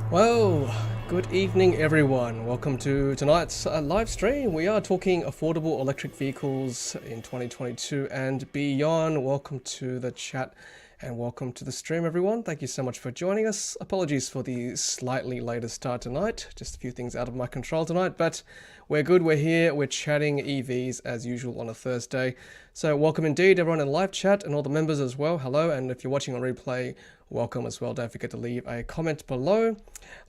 Well, good evening, everyone. Welcome to tonight's live stream. We are talking affordable electric vehicles in 2022 and beyond. Welcome to the chat and welcome to the stream, everyone. Thank you so much for joining us. Apologies for the slightly later start tonight. Just a few things out of my control tonight, but we're good. We're here. We're chatting EVs as usual on a Thursday. So welcome indeed, everyone in live chat and all the members as well. Hello, and if you're watching on replay, welcome as well. Don't forget to leave a comment below.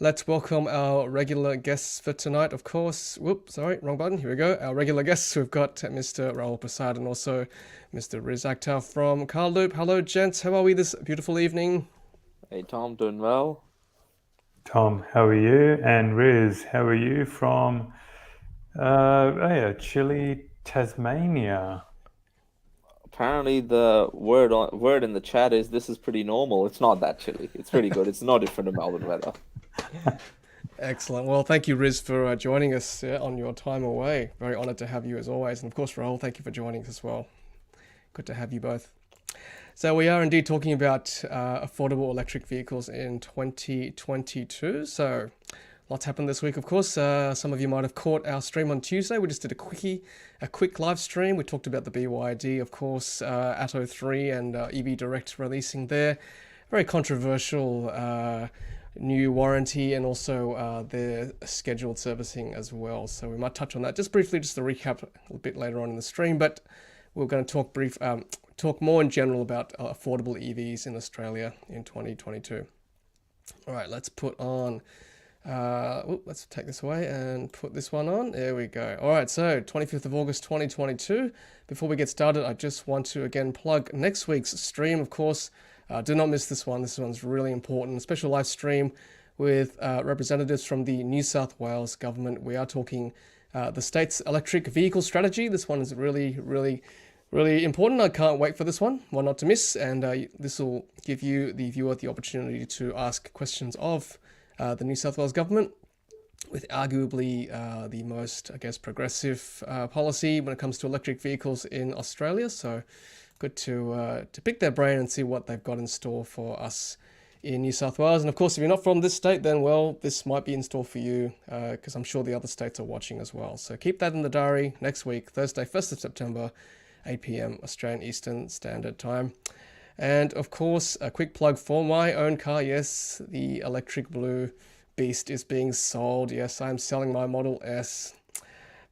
Let's welcome our regular guests for tonight, of course. Whoops, sorry, wrong button. Here we go. Our regular guests. We've got Mr. Rahul Prasad and also Mr. Riz Akhtar from Car Loop. Hello, gents. How are we this beautiful evening? Hey Tom, doing well? Tom, how are you? And Riz, how are you from Chile, Tasmania? Apparently the word in the chat is this is pretty normal. It's not that chilly. It's pretty good. It's no different to Melbourne weather. Excellent. Well, thank you, Riz, for joining us on your time away. Very honoured to have you as always. And of course, Rahul, thank you for joining us as well. Good to have you both. So we are indeed talking about affordable electric vehicles in 2022. So lots happened this week, of course. Some of you might have caught our stream on Tuesday. We just did a quick live stream. We talked about the BYD, of course, Atto 3 and EV Direct releasing there. Very controversial new warranty and also their scheduled servicing as well. So we might touch on that just briefly, just to recap a little bit later on in the stream. But we're going to talk more in general about affordable EVs in Australia in 2022. All right, let's put on. Let's take this away and put this one on. There we go. All right, so 25th of August 2022. Before we get started, I just want to again plug next week's stream, of course. Do not miss this one. This one's really important. A special live stream with representatives from the New South Wales government. We are talking the state's electric vehicle strategy. This one is really important. I can't wait for this one not to miss. And this will give you, the viewer, the opportunity to ask questions of the New South Wales government with arguably the most, I guess, progressive policy when it comes to electric vehicles in Australia. So good to pick their brain and see what they've got in store for us in New South Wales. And of course, if you're not from this state, then well, this might be in store for you because I'm sure the other states are watching as well. So keep that in the diary next week, Thursday, 1st of September, 8 p.m. Australian Eastern Standard Time. And of course, a quick plug for my own car. Yes, the electric blue beast is being sold. Yes, I'm selling my Model S.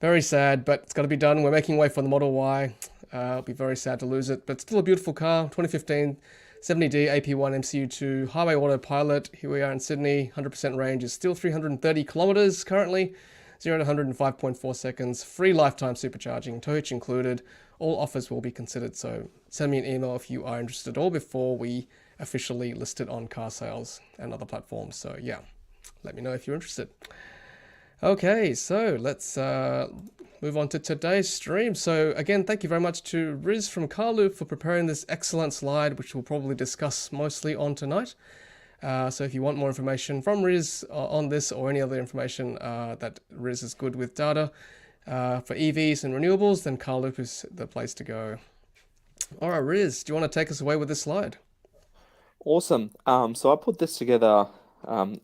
Very sad, but it's got to be done. We're making way for the Model Y. It'll be very sad to lose it, but still a beautiful car. 2015 70D AP1 MCU2 highway autopilot. Here we are in Sydney. 100% range is still 330 kilometers currently. 0 to 105.4 seconds. Free lifetime supercharging, tow hitch included. All offers will be considered, so send me an email if you are interested or before we officially list it on car sales and other platforms. So yeah, let me know if you're interested. Okay, so let's move on to today's stream. So again, thank you very much to Riz from Car Loop for preparing this excellent slide, which we'll probably discuss mostly on tonight. So if you want more information from Riz on this or any other information that Riz is good with data for EVs and renewables, then Car Loop is the place to go. All right, Riz, do you want to take us away with this slide? Awesome. So I put this together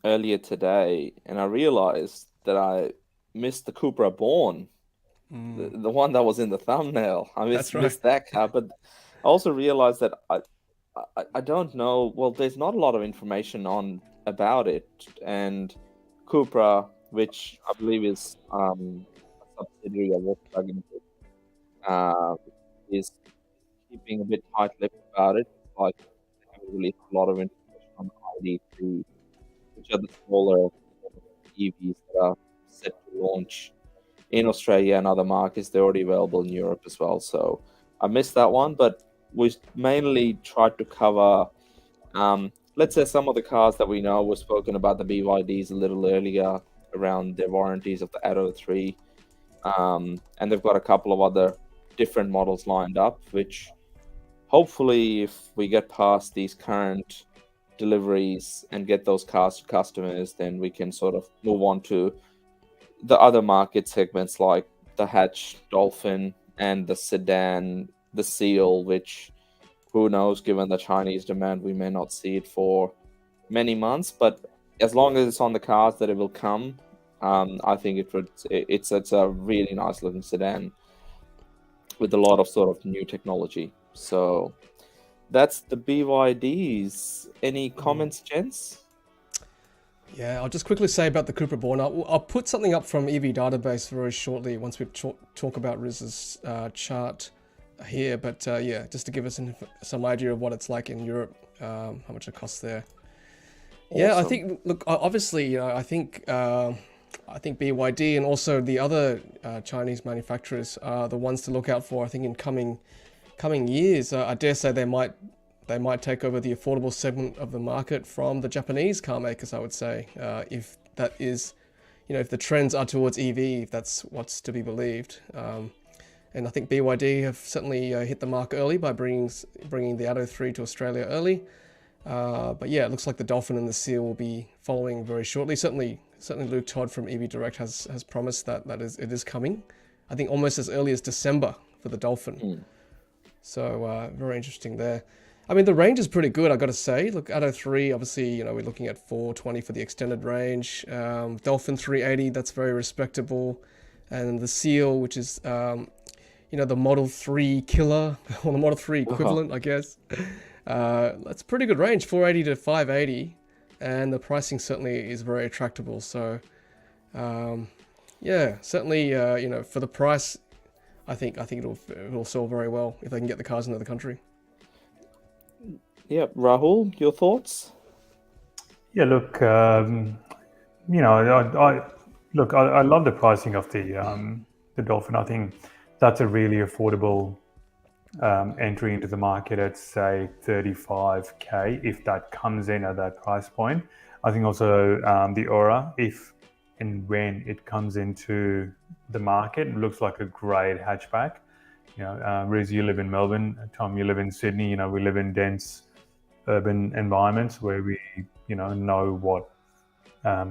earlier today, and I realized that I missed the Cupra Born, the one that was in the thumbnail. I missed that car, but I also realized that I don't know. Well, there's not a lot of information about it, and Cupra, which I believe is a subsidiary of Volkswagen, is keeping a bit tight-lipped about it. Like they haven't released a lot of information on the ID3, which are the smaller EVs that are set to launch in Australia and other markets. They're already available in Europe as well. So I missed that one, but we mainly tried to cover, let's say, some of the cars that we know. We've spoken about the BYDs a little earlier around their warranties of the Atto 3. And they've got a couple of other different models lined up, which hopefully, if we get past these current deliveries and get those cars to customers, then we can sort of move on to the other market segments like the hatch Dolphin and the sedan, the Seal, which who knows, given the Chinese demand, we may not see it for many months, but as long as it's on the cards that it will come, I think it's a really nice looking sedan with a lot of sort of new technology. So that's the BYDs. Any comments, gents? Yeah, I'll just quickly say about the Cupra Born. I'll put something up from EV Database very shortly once we talk about Riz's chart here. But yeah, just to give us some idea of what it's like in Europe, how much it costs there. Awesome. Yeah, I think, look, obviously, I think BYD and also the other Chinese manufacturers are the ones to look out for. I think in coming years, I dare say they might take over the affordable segment of the market from the Japanese car makers, I would say, if that is, if the trends are towards EV, if that's what's to be believed. And I think BYD have certainly hit the mark early by bringing the Atto 3 to Australia early. But yeah, it looks like the Dolphin and the Seal will be following very shortly. Certainly Luke Todd from EV Direct has promised that it is coming. I think almost as early as December for the Dolphin. So very interesting there. I mean, the range is pretty good, I got to say. Look, Atto 3, obviously, we're looking at 420 for the extended range. Dolphin 380, that's very respectable. And the Seal, which is, the Model 3 killer, or the Model 3 equivalent, I guess. That's pretty good range, 480 to 580. And the pricing certainly is very attractable. So, yeah, certainly, for the price, I think it'll sell very well if they can get the cars into the country. Yeah, Rahul, your thoughts? Yeah, look, I love the pricing of the Dolphin. I think that's a really affordable entry into the market at, say, 35k, if that comes in at that price point. I think also the Aura, if and when it comes into the market, it looks like a great hatchback. Riz, you live in Melbourne. Tom, you live in Sydney. We live in dense urban environments where we, know what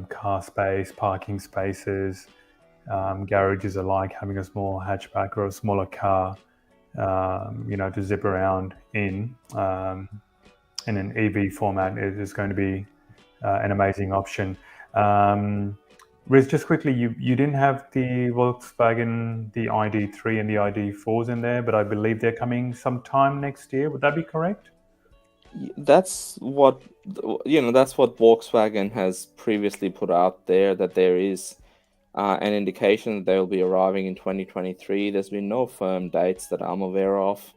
car space, parking spaces, garages are like. Having a small hatchback or a smaller car, to zip around in an EV format is going to be an amazing option. Riz, just quickly, you didn't have the Volkswagen, the ID3 and the ID4s in there, but I believe they're coming sometime next year. Would that be correct? That's what Volkswagen has previously put out there, that there is an indication that they'll be arriving in 2023. There's been no firm dates that I'm aware of.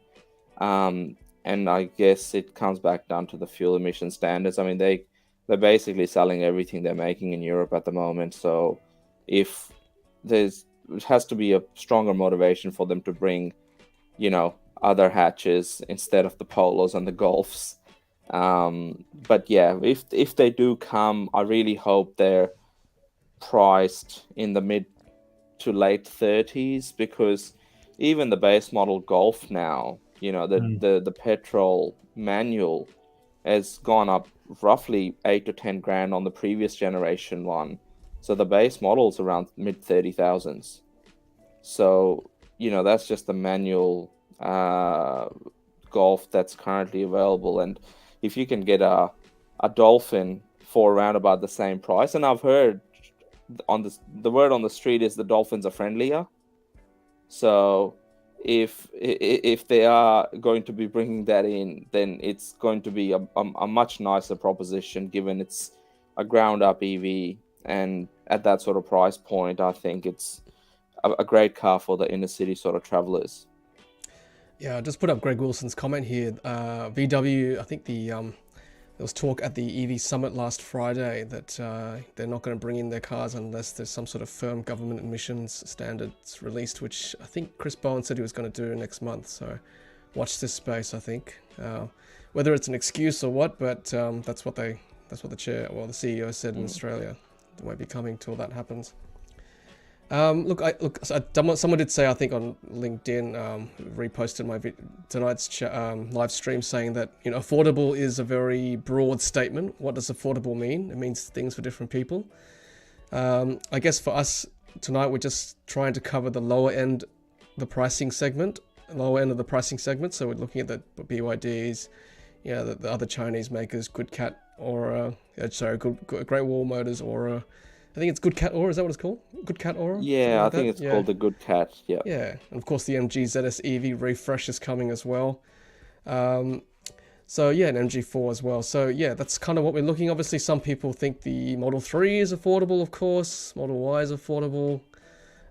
And I guess it comes back down to the fuel emission standards. I mean, they're basically selling everything they're making in Europe at the moment. So if it has to be a stronger motivation for them to bring, other hatches instead of the Polos and the Golfs. But yeah, if they do come, I really hope they're priced in the mid to late 30s, because even the base model Golf now, the petrol manual has gone up roughly 8 to 10 grand on the previous generation one. So the base model's around mid 30,000s. So, that's just the manual Golf that's currently available. And if you can get a Dolphin for around about the same price, and I've heard the word on the street is the Dolphins are friendlier. So if they are going to be bringing that in, then it's going to be a much nicer proposition, given it's a ground up EV, and at that sort of price point, I think it's a great car for the inner city sort of travelers. Yeah, I just put up Greg Wilson's comment here. VW, I think there was talk at the EV Summit last Friday that they're not going to bring in their cars unless there's some sort of firm government emissions standards released, which I think Chris Bowen said he was going to do next month. So watch this space, I think. Whether it's an excuse or what, but that's what the CEO said in Australia. They won't be coming till that happens. Someone did say, I think on LinkedIn, reposted tonight's live stream, saying that affordable is a very broad statement. What does affordable mean? It means things for different people. I guess for us tonight, we're just trying to cover the lower end of the pricing segment. So we're looking at the BYDs, Yeah, the other Chinese makers, Good Cat Aura, Great Wall Motors Aura. I think it's Good Cat Aura. Is that what it's called? Good Cat Aura. Yeah, I think it's called the Good Cat. Yeah. Yeah, and of course the MG ZS EV refresh is coming as well. So yeah, an MG4 as well. So yeah, that's kind of what we're looking. Obviously, some people think the Model 3 is affordable, of course. Model Y is affordable.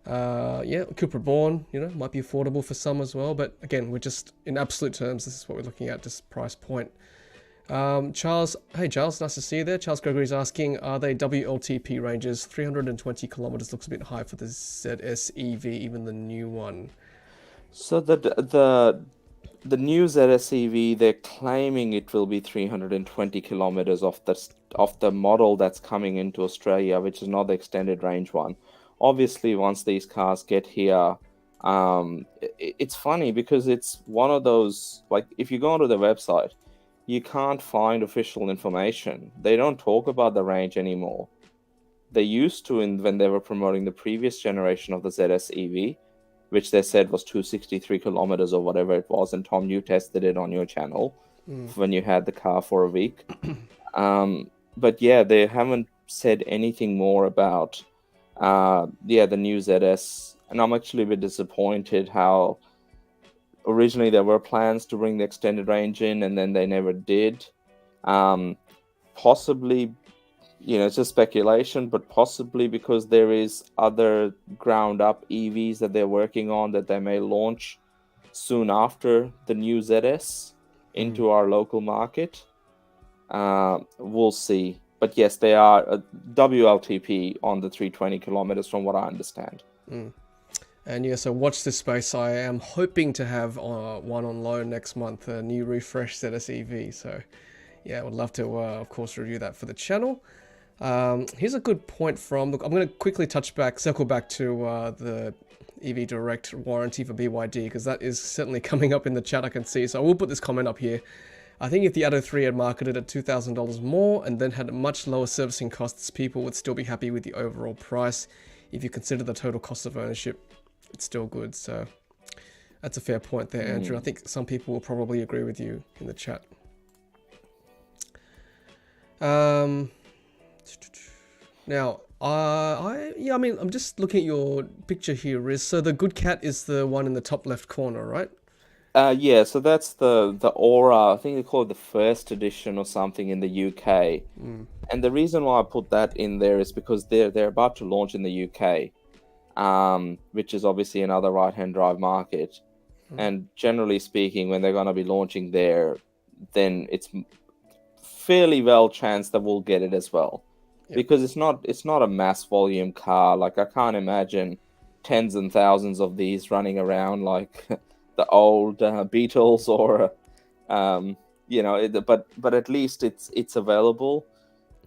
Yeah, Cupra Born, might be affordable for some as well. But again, we're just, in absolute terms, this is what we're looking at, just price point. Charles, hey Charles, nice to see you there. Charles Gregory's asking, are they WLTP ranges? 320 kilometers looks a bit high for the ZS EV, even the new one. So the new ZS EV, they're claiming it will be 320 kilometers of the model that's coming into Australia, which is not the extended range one. Obviously, once these cars get here, it's funny because it's one of those, like, if you go onto the website, you can't find official information. They don't talk about the range anymore. They used to when they were promoting the previous generation of the ZS EV, which they said was 263 kilometers or whatever it was, and Tom, you tested it on your channel when you had the car for a week. But yeah, they haven't said anything more about the new ZS, and I'm actually a bit disappointed how originally there were plans to bring the extended range in, and then they never did. Possibly, it's just speculation, but possibly because there is other ground up EVs that they're working on that they may launch soon after the new ZS into our local market. We'll see. But yes, they are a WLTP on the 320 kilometers from what I understand. And yeah, so watch this space. I am hoping to have one on loan next month, a new refresh ZS EV. So yeah, I would love to, of course, review that for the channel. Here's a good point from, look, I'm going to quickly circle back to the EV Direct warranty for BYD, because that is certainly coming up in the chat, I can see. So I will put this comment up here. I think if the Atto 3 had marketed at $2,000 more and then had much lower servicing costs, people would still be happy with the overall price. If you consider the total cost of ownership, it's still good. So that's a fair point there, Andrew. I think some people will probably agree with you in the chat. Now, I'm just looking at your picture here, Riz. So the Good Cat is the one in the top left corner, right? Yeah, so that's the Aura. I think they call it the first edition or something in the UK. And the reason why I put that in there is because they're about to launch in the UK, which is obviously another right-hand drive market. And generally speaking, when they're going to be launching there, then it's fairly well chanced that we'll get it as well. Yep. Because it's not a mass volume car. Like, I can't imagine tens and thousands of these running around like the old Beetles or but at least it's available.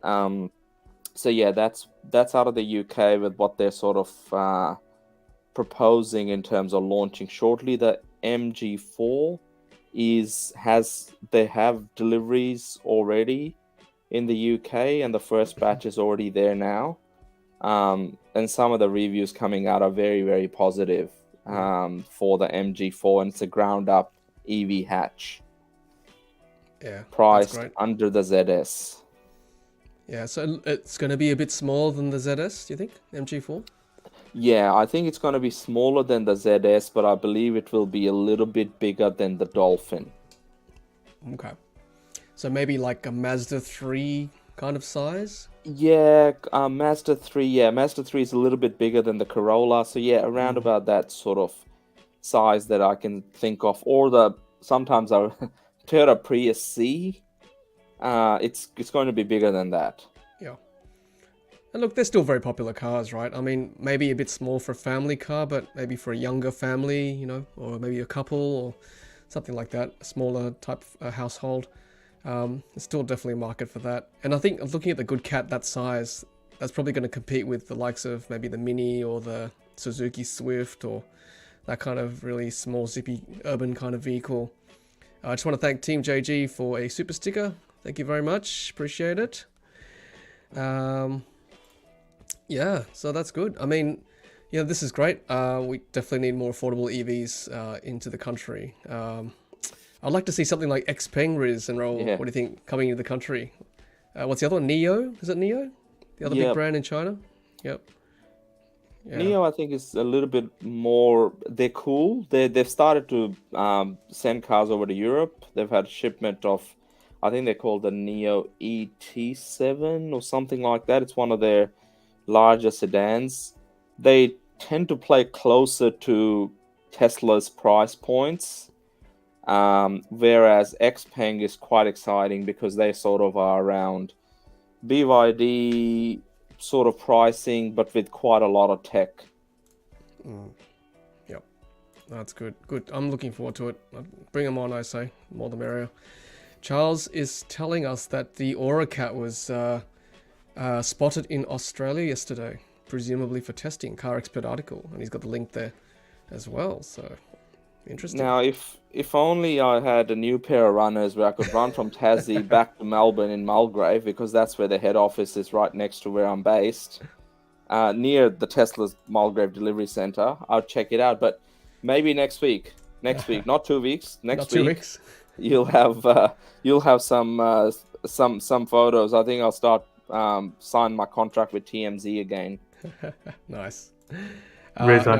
So yeah, that's out of the UK with what they're sort of proposing in terms of launching shortly. The MG4 they have deliveries already in the UK, and the first batch is already there now. And some of the reviews coming out are very, very positive for the MG4, and it's a ground up EV hatch. Yeah, priced under the ZS. Yeah, so it's going to be a bit smaller than the ZS, do you think, MG4? Yeah, I think it's going to be smaller than the ZS, but I believe it will be a little bit bigger than the Dolphin. Okay. So maybe like a Mazda 3 kind of size? Yeah, Mazda 3. Yeah, Mazda 3 is a little bit bigger than the Corolla. So yeah, around about that sort of size that I can think of. Or sometimes our Toyota Prius C. It's going to be bigger than that. Yeah. And look, they're still very popular cars, right? I mean, maybe a bit small for a family car, but maybe for a younger family, or maybe a couple or something like that, a smaller type household. There's still definitely a market for that. And I think looking at the Good Cat that size, that's probably going to compete with the likes of maybe the Mini or the Suzuki Swift or that kind of really small, zippy, urban kind of vehicle. I just want to thank Team JG for a super sticker. Thank you very much. Appreciate it. Yeah, so that's good. I mean, this is great. We definitely need more affordable EVs into the country. I I'd like to see something like Xpeng, Riz and Roll. Yeah. What do you think coming into the country? What's the other one? Neo? Is it Neo? The other big Yep. brand in China? Yep. Yeah. Neo, I think, is a little bit more. They're cool. They've started to send cars over to Europe. They've had a shipment of, I think they're called the Neo ET7 or something like that. It's one of their larger sedans. They tend to play closer to Tesla's price points, whereas Xpeng is quite exciting because they sort of are around BYD sort of pricing, but with quite a lot of tech. Yep. That's good. Good. I'm looking forward to it. Bring them on, I say. More the merrier. Charles is telling us that the Aura Cat was spotted in Australia yesterday, presumably for testing. Car Expert article, and he's got the link there as well. So interesting. Now, if only I had a new pair of runners where I could run from Tassie back to Melbourne in Mulgrave, because that's where the head office is, right next to where I'm based, near the Tesla's Mulgrave delivery center. I'll check it out, but maybe next week, not 2 weeks, next Not 2 week, weeks. you'll have some photos. I think I'll start sign my contract with TMZ again. Nice. Riz, No,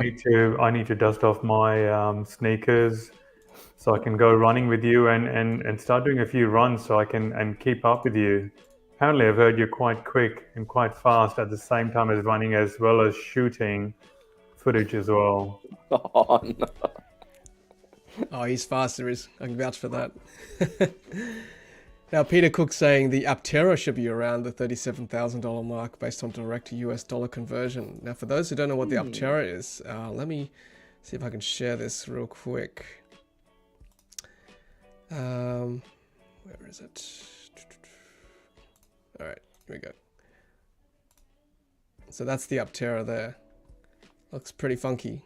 I need to dust off my sneakers so I can go running with you and start doing a few runs so I can and keep up with you. Apparently, I've heard you're quite quick and quite fast at the same time as running, as well as shooting footage as well. Oh, no. Oh, he's faster. I can vouch for that. Now, Peter Cook saying the Aptera should be around the $37,000 mark based on direct US dollar conversion. Now, for those who don't know what the Aptera is, let me see if I can share this real quick. Where is it? All right, here we go. So that's the Aptera there. Looks pretty funky.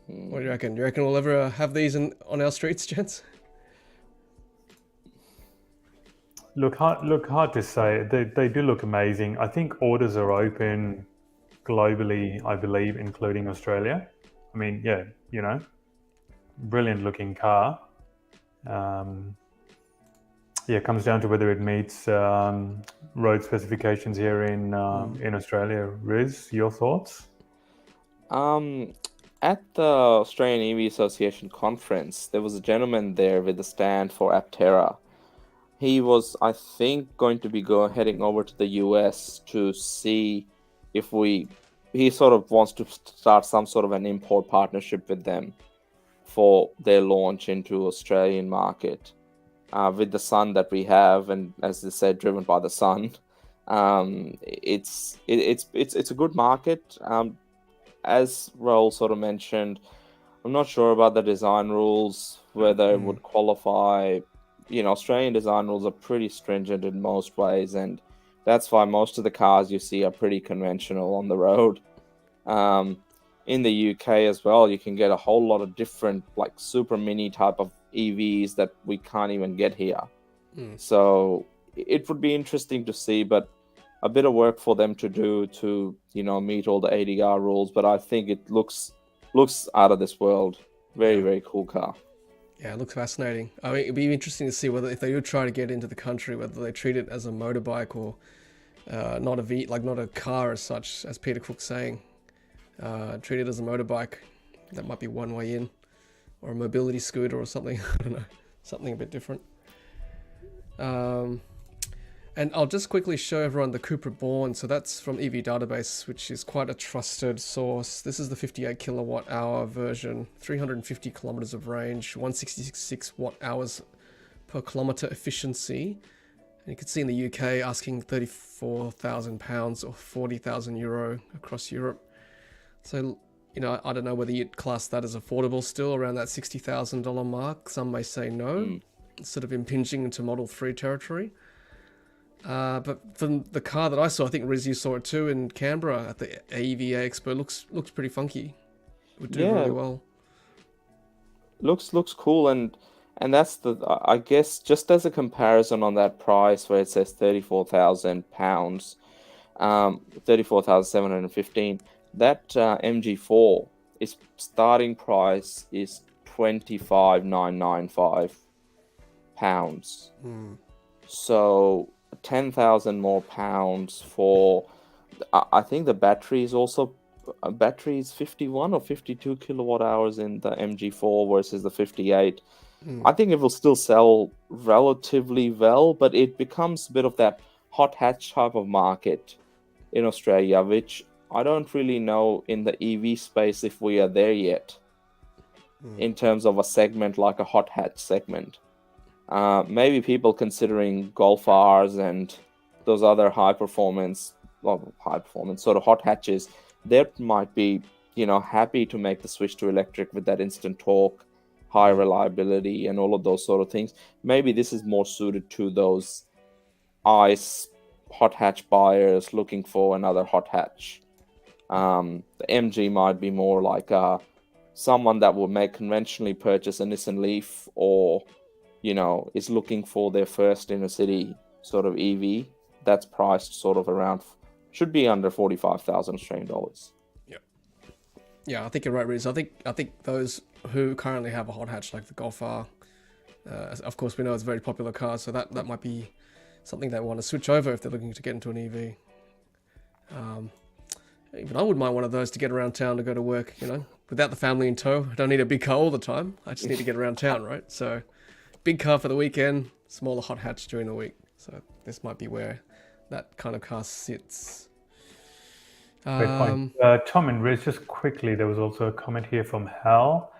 What do you reckon? Do you reckon we'll ever have these on our streets, gents? Look hard to say. They do look amazing. I think orders are open globally, I believe, including Australia. I mean, yeah, brilliant looking car. It comes down to whether it meets road specifications here in Australia. Riz, your thoughts? At the Australian EV Association conference, there was a gentleman there with a stand for Aptera. He was, I think, going to be heading over to the US to see if he sort of wants to start some sort of an import partnership with them for their launch into Australian market. With the sun that we have, and as they said, driven by the sun, it's a good market. As Raul sort of mentioned, I'm not sure about the design rules, whether it would qualify. Australian design rules are pretty stringent in most ways, and that's why most of the cars you see are pretty conventional on the road. In the UK as well, you can get a whole lot of different, like, super mini type of EVs that we can't even get here. So it would be interesting to see, but a bit of work for them to do to meet all the ADR rules. But I think it looks out of this world. Very, very cool car. Yeah, it looks fascinating. I mean, it'd be interesting to see whether, if they do try to get into the country, whether they treat it as a motorbike or not a car as such, as Peter Cook's saying. Treat it as a motorbike. That might be one way in, or a mobility scooter or something. I don't know, something a bit different. And I'll just quickly show everyone the Cupra Born. So that's from EV Database, which is quite a trusted source. This is the 58 kilowatt hour version, 350 kilometers of range, 166 watt hours per kilometer efficiency. And you can see in the UK asking £34,000 or 40,000 euro across Europe. So, I don't know whether you'd class that as affordable still, around that $60,000 mark. Some may say no, sort of impinging into Model 3 territory. But from the car that I saw, I think Riz, you saw it too in Canberra at the AEVA Expo. Looks pretty funky. It would do really well. Looks cool, and that's I guess, just as a comparison on that price where it says £34,000, 34,715. That MG4 starting price is £25,995. So 10,000 more pounds for. I think the battery is also. Battery is 51 or 52 kilowatt hours in the MG4 versus the 58. I think it will still sell relatively well, but it becomes a bit of that hot hatch type of market in Australia, which I don't really know in the EV space if we are there yet in terms of a segment like a hot hatch segment. Maybe people considering Golf Rs and those other high performance sort of hot hatches, they might be, happy to make the switch to electric with that instant torque, high reliability, and all of those sort of things. Maybe this is more suited to those ICE hot hatch buyers looking for another hot hatch. The MG might be more like someone that will conventionally purchase a Nissan Leaf, or is looking for their first inner city sort of EV that's priced sort of around, should be under 45,000 Australian dollars. Yeah, I think you're right, Riz. I think those who currently have a hot hatch like the Golf R, of course we know it's a very popular car, so that might be something they want to switch over if they're looking to get into an EV. Even I wouldn't mind one of those to get around town to go to work, without the family in tow. I don't need a big car all the time. I just need to get around town, right? So big car for the weekend, smaller hot hatch during the week. So this might be where that kind of car sits. Great point. Tom and Riz, just quickly, there was also a comment here from Hal.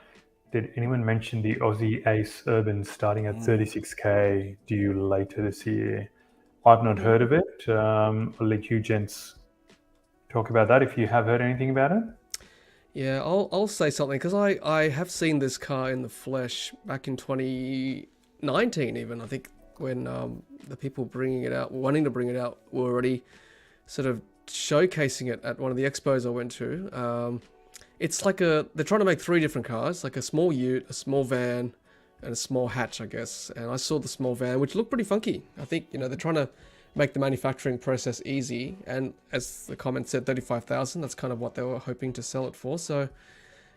Did anyone mention the Aussie Ace Urban starting at 36k due later this year? I've not heard of it. I'll let you gents talk about that if you have heard anything about it. Yeah, I'll say something, because I have seen this car in the flesh back in 2019 even, I think, when the people wanting to bring it out, were already sort of showcasing it at one of the expos I went to. It's like they're trying to make 3 different cars, like a small ute, a small van, and a small hatch, I guess. And I saw the small van, which looked pretty funky. I think, they're trying to make the manufacturing process easy. And as the comment said, 35,000, that's kind of what they were hoping to sell it for. So,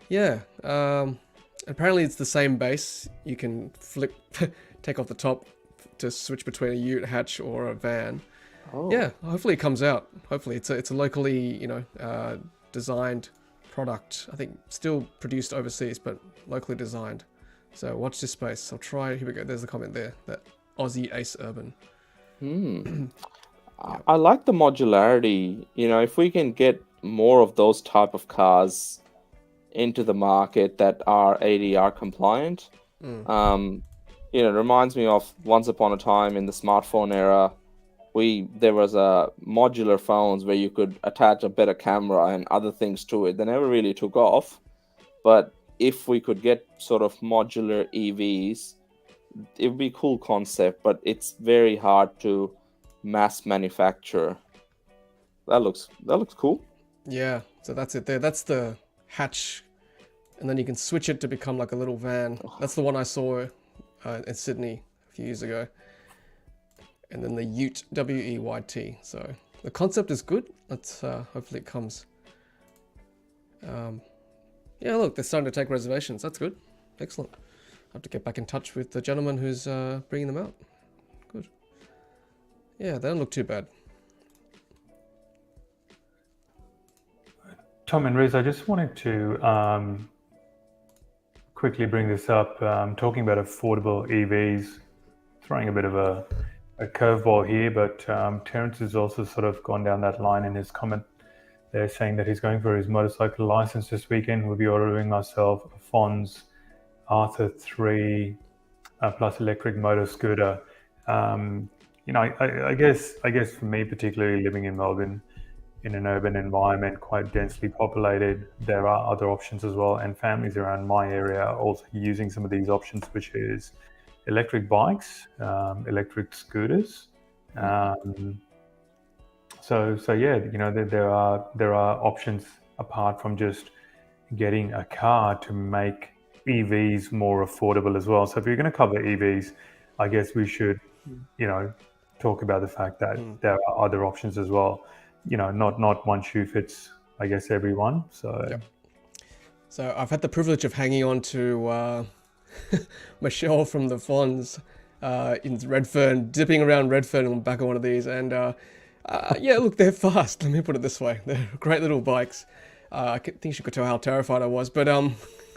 yeah. Apparently it's the same base. You can take off the top to switch between a ute, hatch, or a van. Oh. Yeah, hopefully it comes out. Hopefully it's a locally, designed product. I think still produced overseas, but locally designed. So watch this space. I'll try. Here we go. There's the comment there. That Aussie Ace Urban. I like the modularity. If we can get more of those type of cars into the market that are ADR compliant, it reminds me of once upon a time in the smartphone era. There was modular phones where you could attach a better camera and other things to it. They never really took off, but if we could get sort of modular EVs, it would be a cool concept, but it's very hard to mass manufacture. That looks cool. Yeah, so that's it there. That's the hatch, and then you can switch it to become like a little van. That's the one I saw in Sydney a few years ago. And then the Ute, W-E-Y-T. So the concept is good. Let's hopefully it comes. Yeah, look, they're starting to take reservations. That's good. Excellent. I have to get back in touch with the gentleman who's bringing them out. Good. Yeah, they don't look too bad. Tom and Riz, I just wanted to quickly bring this up. Talking about affordable EVs, throwing a bit of a curveball here, but Terence has also sort of gone down that line in his comment. They're saying that he's going for his motorcycle license this weekend. We'll be ordering myself a Fons Arthur 3 plus electric motor scooter. I guess for me, particularly living in Melbourne, in an urban environment, quite densely populated, there are other options as well. And families around my area are also using some of these options, which is electric bikes, electric scooters. So yeah, there are options apart from just getting a car to make EVs more affordable as well. So if you're going to cover EVs, I guess we should, talk about the fact that there are other options as well. Not one shoe fits, I guess, everyone. So. So I've had the privilege of hanging on to Michelle from the Fonz in Redfern, dipping around Redfern on the back of one of these, and yeah, look, they're fast. Let me put it this way: they're great little bikes. I think she could tell how terrified I was, but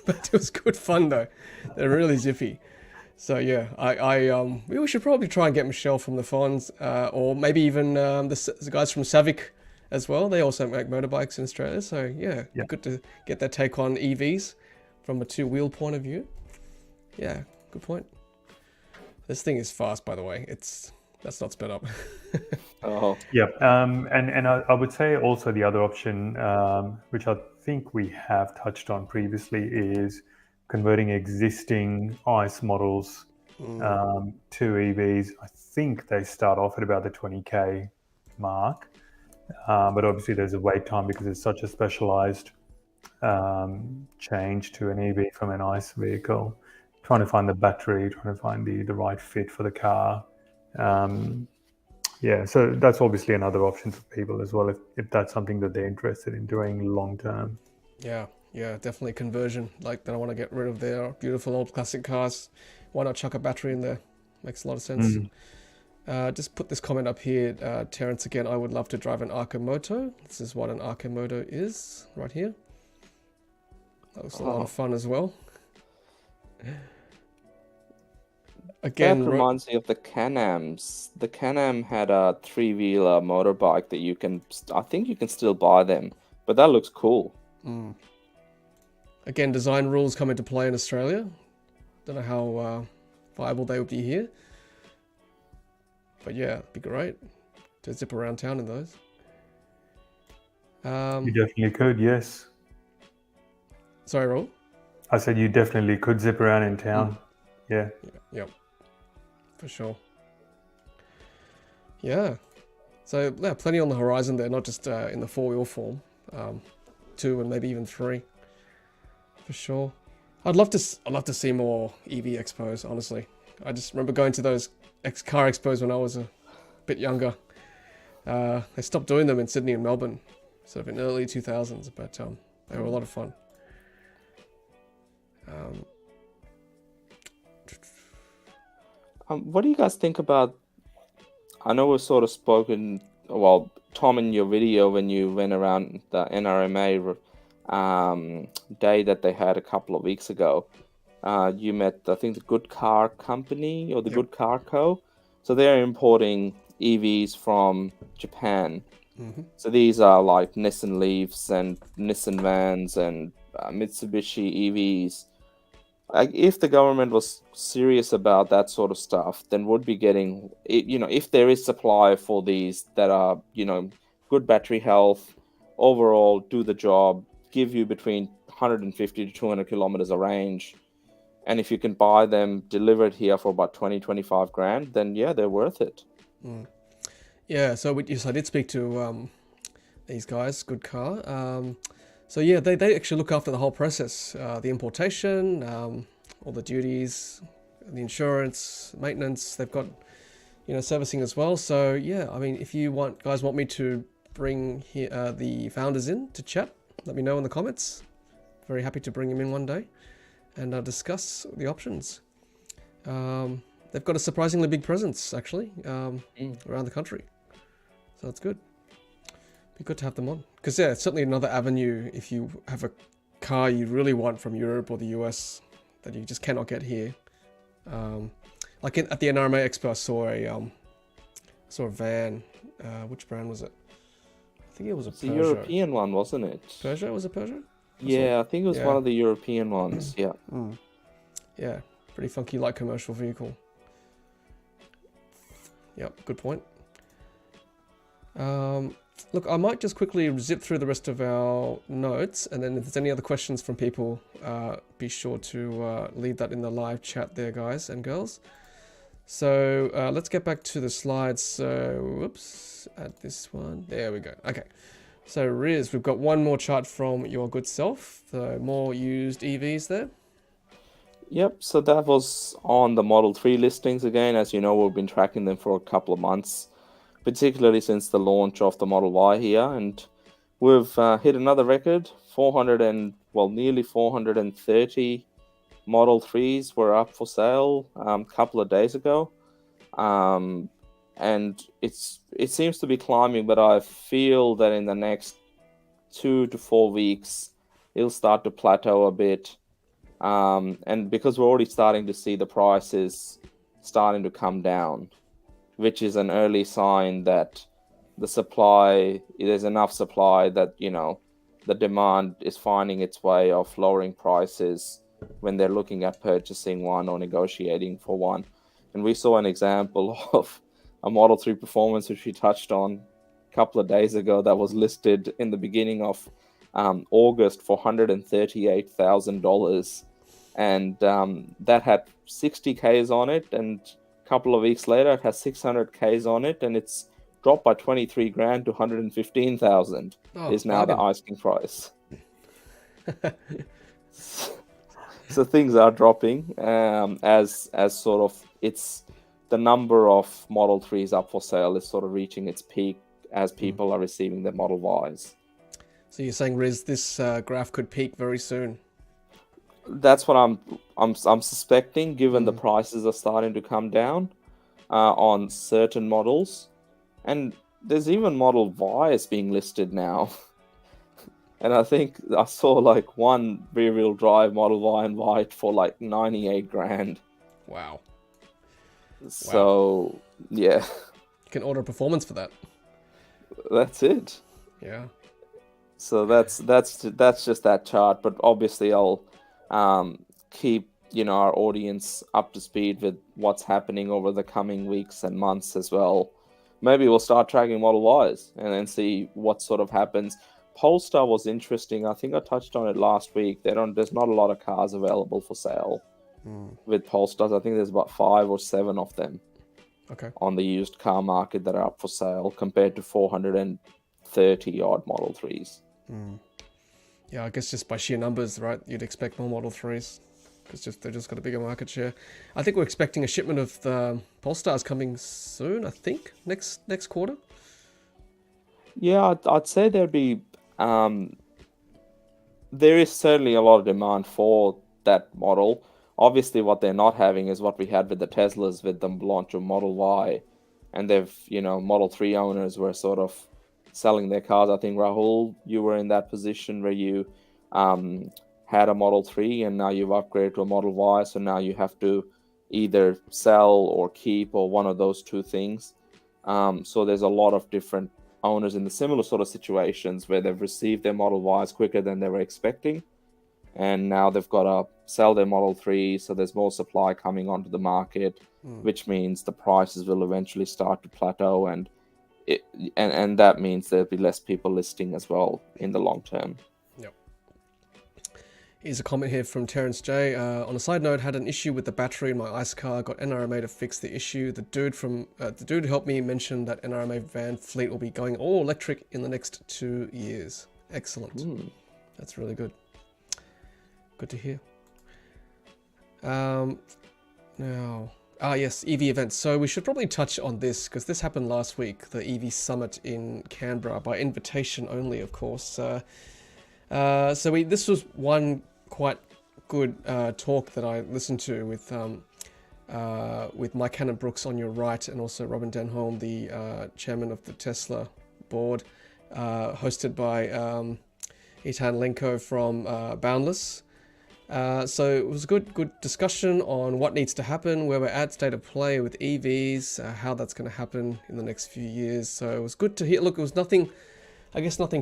but it was good fun though. They're really zippy. So yeah, we should probably try and get Michelle from the Fonz, or maybe even the guys from SAIC as well. They also make motorbikes in Australia. So yeah, good to get their take on EVs from a two-wheel point of view. Yeah, good point. This thing is fast, by the way. That's not sped up. Oh, Yeah, and I would say also the other option, which I think we have touched on previously, is converting existing ICE models to EVs. I think they start off at about the 20K mark, but obviously there's a wait time because it's such a specialized change to an EV from an ICE vehicle. Trying to find the battery, trying to find the right fit for the car. Yeah, so that's obviously another option for people as well if that's something that they're interested in doing long term. Yeah, definitely conversion. Like, they don't want to get rid of their beautiful old classic cars. Why not chuck a battery in there? Makes a lot of sense. Just put this comment up here, Terence again. I would love to drive an Arcimoto. This is what an Arcimoto is, right here. That was a lot of fun as well. Again, that reminds me of the Can-Ams. The Can-Am had a three-wheeler motorbike that I think you can still buy them, but that looks cool. Again, design rules come into play in Australia. Don't know how viable they would be here. But yeah, it'd be great to zip around town in those. You definitely could, yes. Sorry, Raul? I said you definitely could zip around in town. Yeah. Yep. For sure. Yeah. So yeah, plenty on the horizon there, not just in the four-wheel form. 2 and maybe even 3. For sure. I'd love to see more EV expos, honestly. I just remember going to those car expos when I was a bit younger. They stopped doing them in Sydney and Melbourne, sort of in early 2000s, but they were a lot of fun. What do you guys think about? I know we've sort of spoken. Well, Tom, in your video when you went around the NRMA day that they had a couple of weeks ago, you met, I think, the Good Car Company or the Good Car Co. So they're importing EVs from Japan. So these are like Nissan Leafs and Nissan vans and Mitsubishi EVs. Like, if the government was serious about that sort of stuff, then would be getting, if there is supply for these that are, good battery health, overall do the job, give you between 150 to 200 kilometers of range, and if you can buy them delivered here for about 20-25 grand, then yeah, they're worth it. Yeah, so I did speak to these guys, Good Car. So yeah, they actually look after the whole process, the importation, all the duties, the insurance, maintenance. They've got, servicing as well. So yeah, I mean, if you guys want me to bring the founders in to chat, let me know in the comments. Very happy to bring them in one day and discuss the options. They've got a surprisingly big presence, actually, around the country. So that's good. Be good to have them on. Because, yeah, it's certainly another avenue if you have a car you really want from Europe or the US that you just cannot get here. Like at the NRMA Expo, I saw a van. Which brand was it? I think it was a Peugeot. It's a European one, wasn't it? Peugeot? Was it Peugeot? Yeah, I think it was one of the European ones. Yeah. Yeah, pretty funky light commercial vehicle. Yep, good point. Look, I might just quickly zip through the rest of our notes, and then if there's any other questions from people, be sure to leave that in the live chat there, guys and girls. So let's get back to the slides. So, whoops, add this one. There we go. Okay. So, Riz, we've got one more chart from your good self. So, more used EVs there. Yep, so that was on the Model 3 listings again. As you know, we've been tracking them for a couple of months, particularly since the launch of the Model Y here. And we've hit another record. Nearly 430 Model 3s were up for sale a couple of days ago. And it seems to be climbing, but I feel that in the next 2 to 4 weeks, it'll start to plateau a bit. And because we're already starting to see the prices starting to come down, which is an early sign that there's enough supply that, the demand is finding its way of lowering prices when they're looking at purchasing one or negotiating for one. And we saw an example of a Model 3 Performance, which we touched on a couple of days ago, that was listed in the beginning of August for $138,000. And that had 60 Ks on it, and a couple of weeks later it has 600 Ks on it, and it's dropped by 23 grand to 115,000 is now the asking price. So things are dropping as sort of it's the number of Model 3s up for sale is sort of reaching its peak as people are receiving their Model Ys. So you're saying, Riz, this graph could peak very soon? That's what I'm suspecting, given the prices are starting to come down on certain models. And there's even Model Ys being listed now. And I think I saw like one rear-wheel drive Model Y in white for like 98 grand. Wow. So, yeah. You can order a Performance for that. That's it. Yeah. So that's just that chart. But obviously I'll keep, our audience up to speed with what's happening over the coming weeks and months as well. Maybe we'll start tracking Model Ys and then see what sort of happens. Polestar was interesting. I think I touched on it last week. There's not a lot of cars available for sale with Polestars. I think there's about 5 or 7 of them on the used car market that are up for sale compared to 430 odd Model 3s. Yeah, I guess just by sheer numbers, right? You'd expect more Model 3s because they've just got a bigger market share. I think we're expecting a shipment of the Polestars coming soon. I think next quarter. Yeah, I'd say there'd be. There is certainly a lot of demand for that model. Obviously, what they're not having is what we had with the Teslas with the launch of Model Y, and Model 3 owners were sort of selling their cars. I think, Rahul, you were in that position where you had a Model 3 and now you've upgraded to a Model Y, so now you have to either sell or keep or one of those two things. So there's a lot of different owners in the similar sort of situations where they've received their Model Ys quicker than they were expecting, and now they've got to sell their Model 3, so there's more supply coming onto the market, which means the prices will eventually start to plateau, and that means there'll be less people listing as well in the long term. Yep. Here's a comment here from Terrence J. On a side note, had an issue with the battery in my ICE car. Got NRMA to fix the issue. The dude who helped me mentioned that NRMA van fleet will be going all electric in the next 2 years. Excellent. That's really good. Good to hear. Yes, EV events. So we should probably touch on this because this happened last week, the EV Summit in Canberra, by invitation only, of course. This was one quite good talk that I listened to with Mike Cannon-Brookes on your right, and also Robin Denholm, the chairman of the Tesla board, hosted by Eitan Lenko from Boundless. So it was a good discussion on what needs to happen, where we're at, state of play with EVs, how that's going to happen in the next few years. So it was good to hear. Look, it was nothing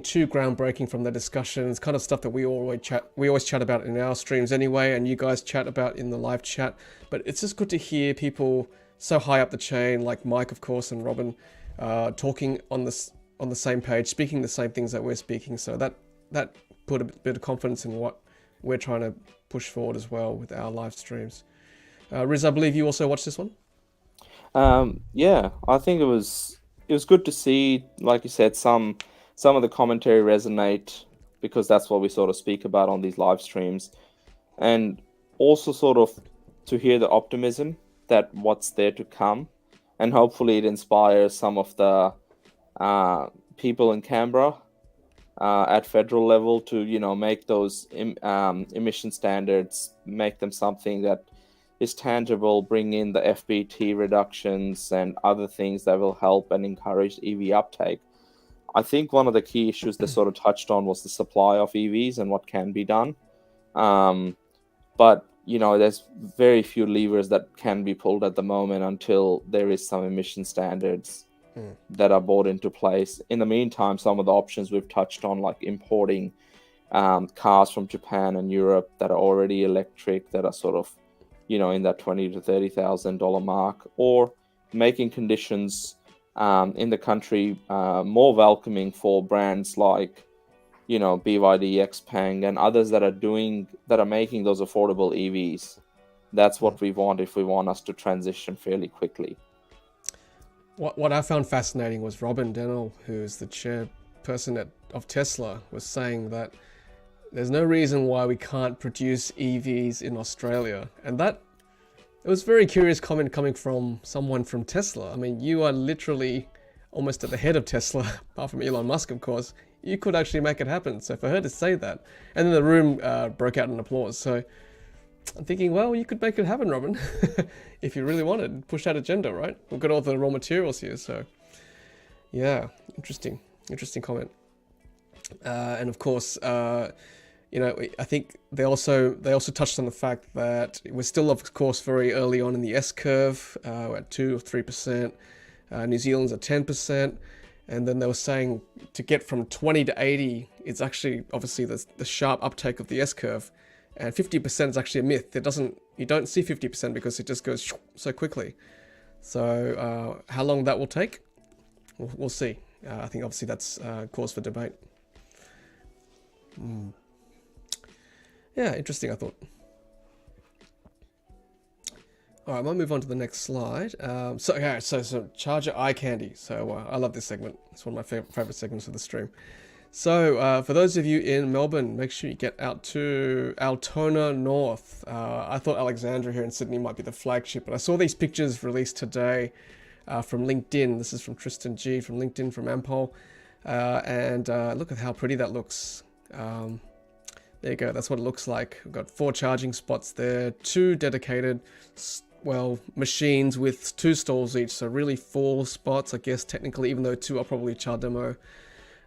too groundbreaking from the discussion. It's kind of stuff that we always chat about in our streams anyway, and you guys chat about in the live chat. But it's just good to hear people so high up the chain, like Mike, of course, and Robin, talking on the same page, speaking the same things that we're speaking. So that put a bit of confidence in what we're trying to push forward as well with our live streams. Riz, I believe you also watched this one? Yeah, I think it was good to see, like you said, some of the commentary resonate, because that's what we sort of speak about on these live streams, and also sort of to hear the optimism that what's there to come, and hopefully it inspires some of the people in Canberra at federal level to, make those emission standards, make them something that is tangible, bring in the FBT reductions and other things that will help and encourage EV uptake. I think one of the key issues they sort of touched on was the supply of EVs and what can be done. But, there's very few levers that can be pulled at the moment until there is some emission standards that are brought into place. In the meantime, some of the options we've touched on, like importing cars from Japan and Europe that are already electric, that are sort of, in that $20,000 to $30,000 mark, or making conditions in the country more welcoming for brands like, BYD, Xpeng, and others that are making those affordable EVs. That's what we want if we want us to transition fairly quickly. What I found fascinating was Robin Dennell, who's the chairperson of Tesla, was saying that there's no reason why we can't produce EVs in Australia. And it was a very curious comment coming from someone from Tesla. I mean, you are literally almost at the head of Tesla, apart from Elon Musk, of course. You could actually make it happen. So for her to say that, and then the room broke out in applause. So I'm thinking, well, you could make it happen, Robin, if you really wanted. Push that agenda, right? We've got all the raw materials here, so yeah, interesting comment. And of course, I think they also touched on the fact that we're still, of course, very early on in the S curve. We're at 2 or 3%. New Zealand's at 10%. And then they were saying to get from 20 to 80, it's actually obviously the sharp uptake of the S curve. And 50% is actually a myth. You don't see 50% because it just goes so quickly. So how long that will take, we'll see. I think obviously that's cause for debate. Yeah, interesting, I thought. All right, I might move on to the next slide. So charger eye candy. So I love this segment. It's one of my favorite segments of the stream. So for those of you in Melbourne, make sure you get out to Altona North. I thought Alexandra here in Sydney might be the flagship, but I saw these pictures released today from LinkedIn. This is from Tristan G from LinkedIn from Ampol. And look at how pretty that looks. There you go. That's what it looks like. We've got 4 charging spots there, 2 dedicated, machines with 2 stalls each. So really 4 spots, I guess, technically, even though 2 are probably CharDemo.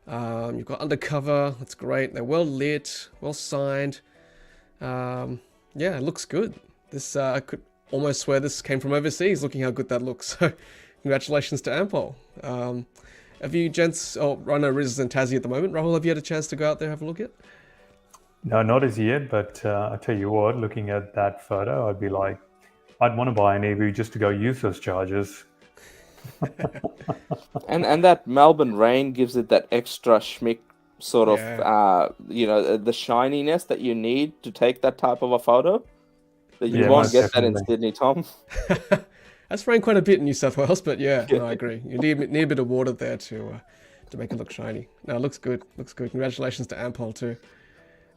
You've got undercover. That's great. They're well lit, well signed. Yeah, it looks good. This I could almost swear this came from overseas. Looking how good that looks. So, congratulations to Ampol. Have you gents? Oh, I know Riz is in Tassie at the moment. Rahul, have you had a chance to go out there have a look yet? No, not as yet. But I tell you what, looking at that photo, I'd be like, I'd want to buy an EV just to go use those chargers. and that Melbourne rain gives it that extra schmick sort of, the shininess that you need to take that type of a photo. That you won't get that in Sydney, Tom. That's rained quite a bit in New South Wales, but yeah, no, I agree. You need a bit of water there to make it look shiny. No, it looks good. Looks good. Congratulations to Ampol too.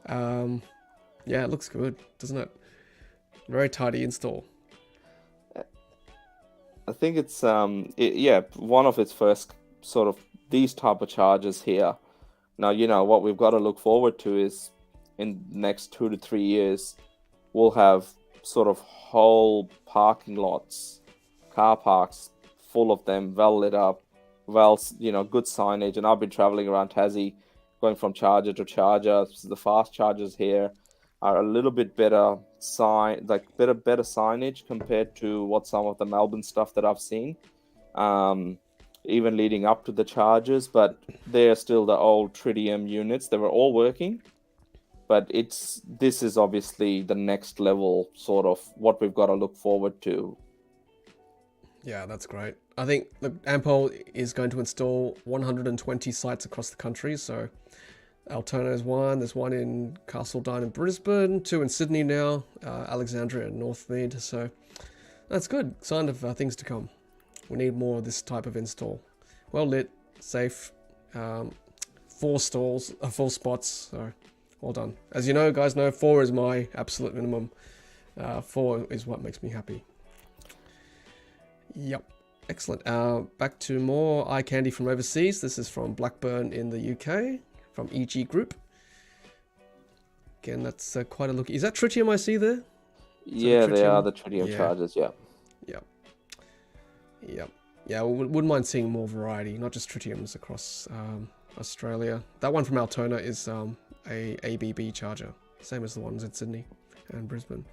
Yeah, it looks good, doesn't it? Very tidy install. I think it's one of its first sort of these type of chargers here. Now, what we've got to look forward to is in the next 2 to 3 years, we'll have sort of whole parking lots, car parks full of them, well lit up, good signage. And I've been traveling around Tassie, going from charger to charger. The fast chargers here are a little bit better better signage compared to what some of the Melbourne stuff that I've seen, even leading up to the chargers. But they're still the old Tritium units. They were all working, but this is obviously the next level, sort of what we've got to look forward to. Yeah, that's great. I think Ampol is going to install 120 sites across the country. So Altona is one. There's one in Castledine in Brisbane, 2 in Sydney now, Alexandria and Northmead. So that's good. Sign of things to come. We need more of this type of install. Well lit, safe, 4 stalls, 4 spots. So well done. As you know, guys know 4 is my absolute minimum. 4 is what makes me happy. Yep. Excellent. Back to more eye candy from overseas. This is from Blackburn in the UK. from EG Group. Again, that's quite a look. Is that tritium I see there? Yeah, they tritium? are the tritium Yeah. chargers. Yeah. Yep. Yeah, wouldn't mind seeing more variety, not just tritiums across Australia. That one from Altona is a ABB charger, same as the ones in Sydney and Brisbane.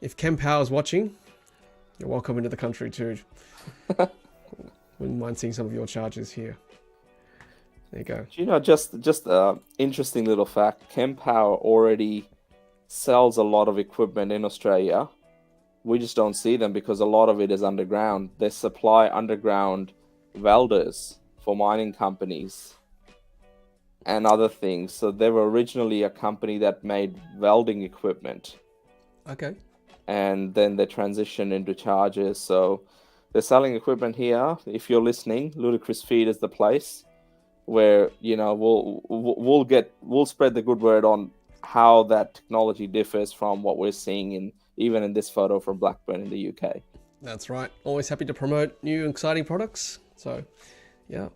If Ken Power's watching, you're welcome into the country too. Wouldn't mind seeing some of your chargers here. There you go. Do you know, just interesting little fact, Kempower already sells a lot of equipment in Australia. We just don't see them because a lot of it is underground. They supply underground welders for mining companies and other things. So they were originally a company that made welding equipment. Okay. And then they transitioned into chargers. So they're selling equipment here. If you're listening, Ludicrous Feed is the place where, you know, we'll spread the good word on how that technology differs from what we're seeing even in this photo from Blackburn in the UK. That's right. Always happy to promote new and exciting products. So, yeah.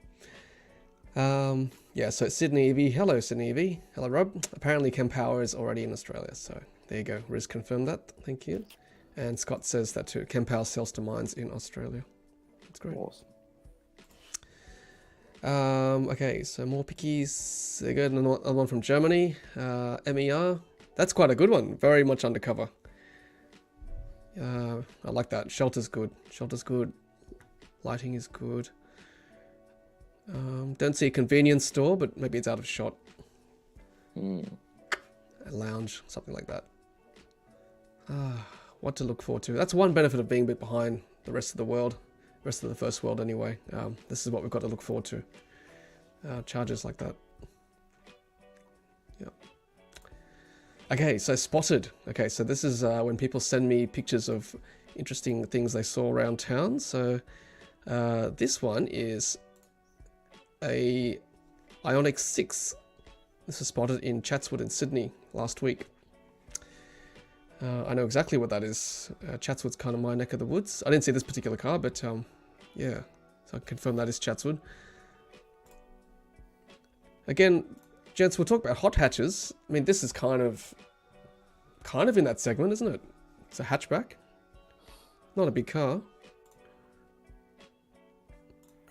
So Sydney EV. Hello, Sydney EV. Hello, Rob. Apparently Ken Power is already in Australia. So there you go. Riz confirmed that. Thank you. And Scott says that too. Ken Power sells to mines in Australia. That's great. Awesome. Okay, so more pickies. There you go. Another one from Germany. MER. That's quite a good one. Very much undercover. I like that. Shelter's good. Shelter's good. Lighting is good. Don't see a convenience store, but maybe it's out of shot. A lounge, something like that. What to look forward to. That's one benefit of being a bit behind the rest of the world. Rest of the first world anyway. This is what we've got to look forward to. Chargers like that. Yeah. Okay, so spotted. Okay, so this is when people send me pictures of interesting things they saw around town. So this one is a Ioniq 6. This was spotted in Chatswood in Sydney last week. I know exactly what that is. Chatswood's kind of my neck of the woods. I didn't see this particular car, but yeah, so I confirm that is Chatswood. Again, gents, we'll talk about hot hatches. I mean, this is kind of in that segment, isn't it? It's a hatchback, not a big car.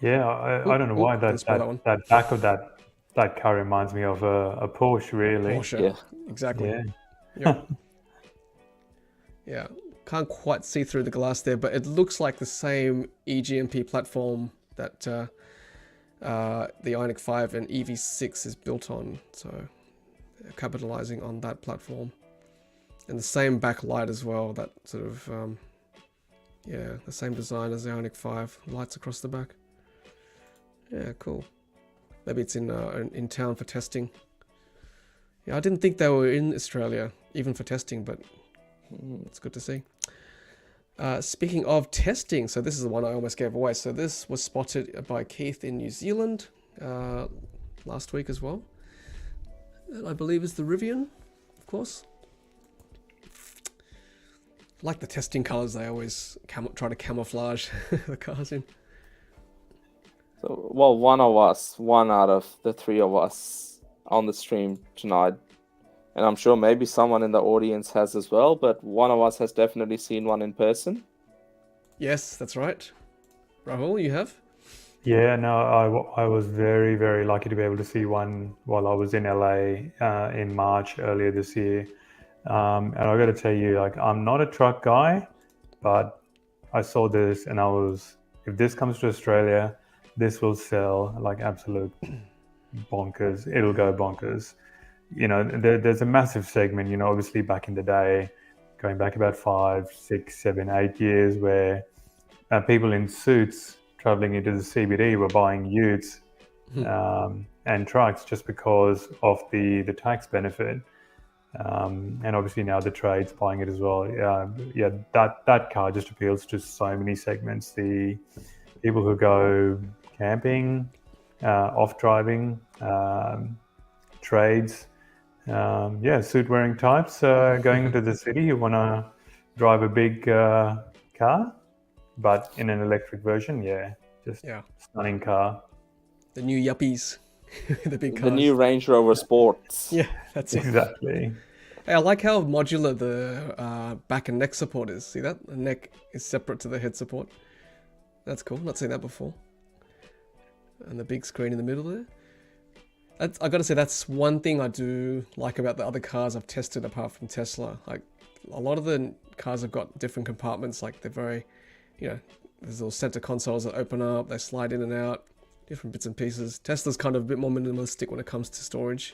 Yeah, I don't know why that back of that car reminds me of a Porsche, really. Porsche, Yeah. Exactly. Yeah. Yeah. Yeah, can't quite see through the glass there, but it looks like the same eGMP platform that the Ioniq 5 and EV6 is built on. So they're capitalizing on that platform. And the same backlight as well, that sort of, the same design as the Ioniq 5, lights across the back. Yeah, cool. Maybe it's in town for testing. Yeah, I didn't think they were in Australia, even for testing, but it's good to see. Speaking of testing, so this is the one I almost gave away. So this was spotted by Keith in New Zealand last week as well. And I believe is the Rivian, of course. Like the testing colours, they always try to camouflage the cars in. So, well, one out of the three of us on the stream tonight, and I'm sure maybe someone in the audience has as well, but one of us has definitely seen one in person. Yes, that's right. Rahul, you have? Yeah, no, I was very, very lucky to be able to see one while I was in LA in March earlier this year. And I got to tell you, like, I'm not a truck guy, but I saw this and if this comes to Australia, this will sell like absolute bonkers. It'll go bonkers. You know, there's a massive segment, you know, obviously back in the day, going back about 5, 6, 7, 8 years, where people in suits traveling into the CBD were buying utes and trucks just because of the tax benefit. And obviously now the trade's buying it as well. That car just appeals to so many segments. The people who go camping, off driving, trades, suit wearing types going into the city who want to drive a big car, but in an electric version. Just stunning car. The new yuppies. The big The cars. new Range Rover Sports. Yeah, that's it. Exactly. Hey, I like how modular the back and neck support is. See that? The neck is separate to the head support. That's cool. Not seen that before. And the big screen in the middle there. I gotta say, that's one thing I do like about the other cars I've tested apart from Tesla. Like, a lot of the cars have got different compartments. Like, they're very, there's little center consoles that open up, they slide in and out, different bits and pieces. Tesla's kind of a bit more minimalistic when it comes to storage.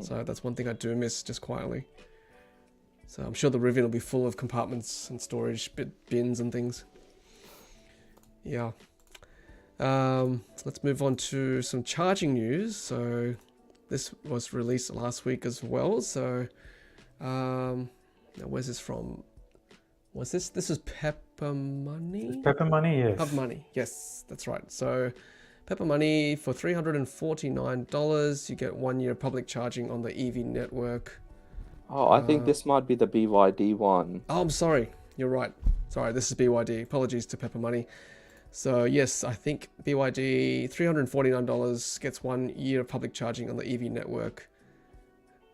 So that's one thing I do miss, just quietly. So I'm sure the Rivian will be full of compartments and storage bins and things. Yeah. Let's move on to some charging news. So this was released last week as well. So now where's this from? Was this is Pepper Money? Pepper Money, yes. Pepper Money, yes, that's right. So Pepper Money for $349. You get 1 year public charging on the EV network. Oh, I think this might be the BYD one. Oh, I'm sorry. You're right. Sorry, this is BYD. Apologies to Pepper Money. So yes, I think BYD $349 gets 1 year of public charging on the EV network.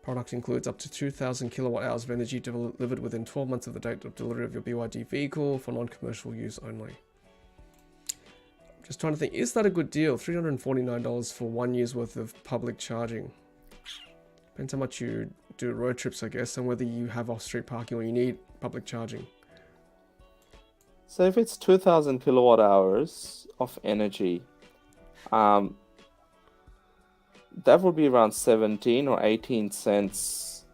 Product includes up to 2,000 kilowatt hours of energy delivered within 12 months of the date of delivery of your BYD vehicle for non-commercial use only. Just trying to think, is that a good deal? $349 for 1 year's worth of public charging. Depends how much you do road trips, I guess, and whether you have off-street parking or you need public charging. So if it's 2,000 kilowatt hours of energy, that would be around 17 or 18 cents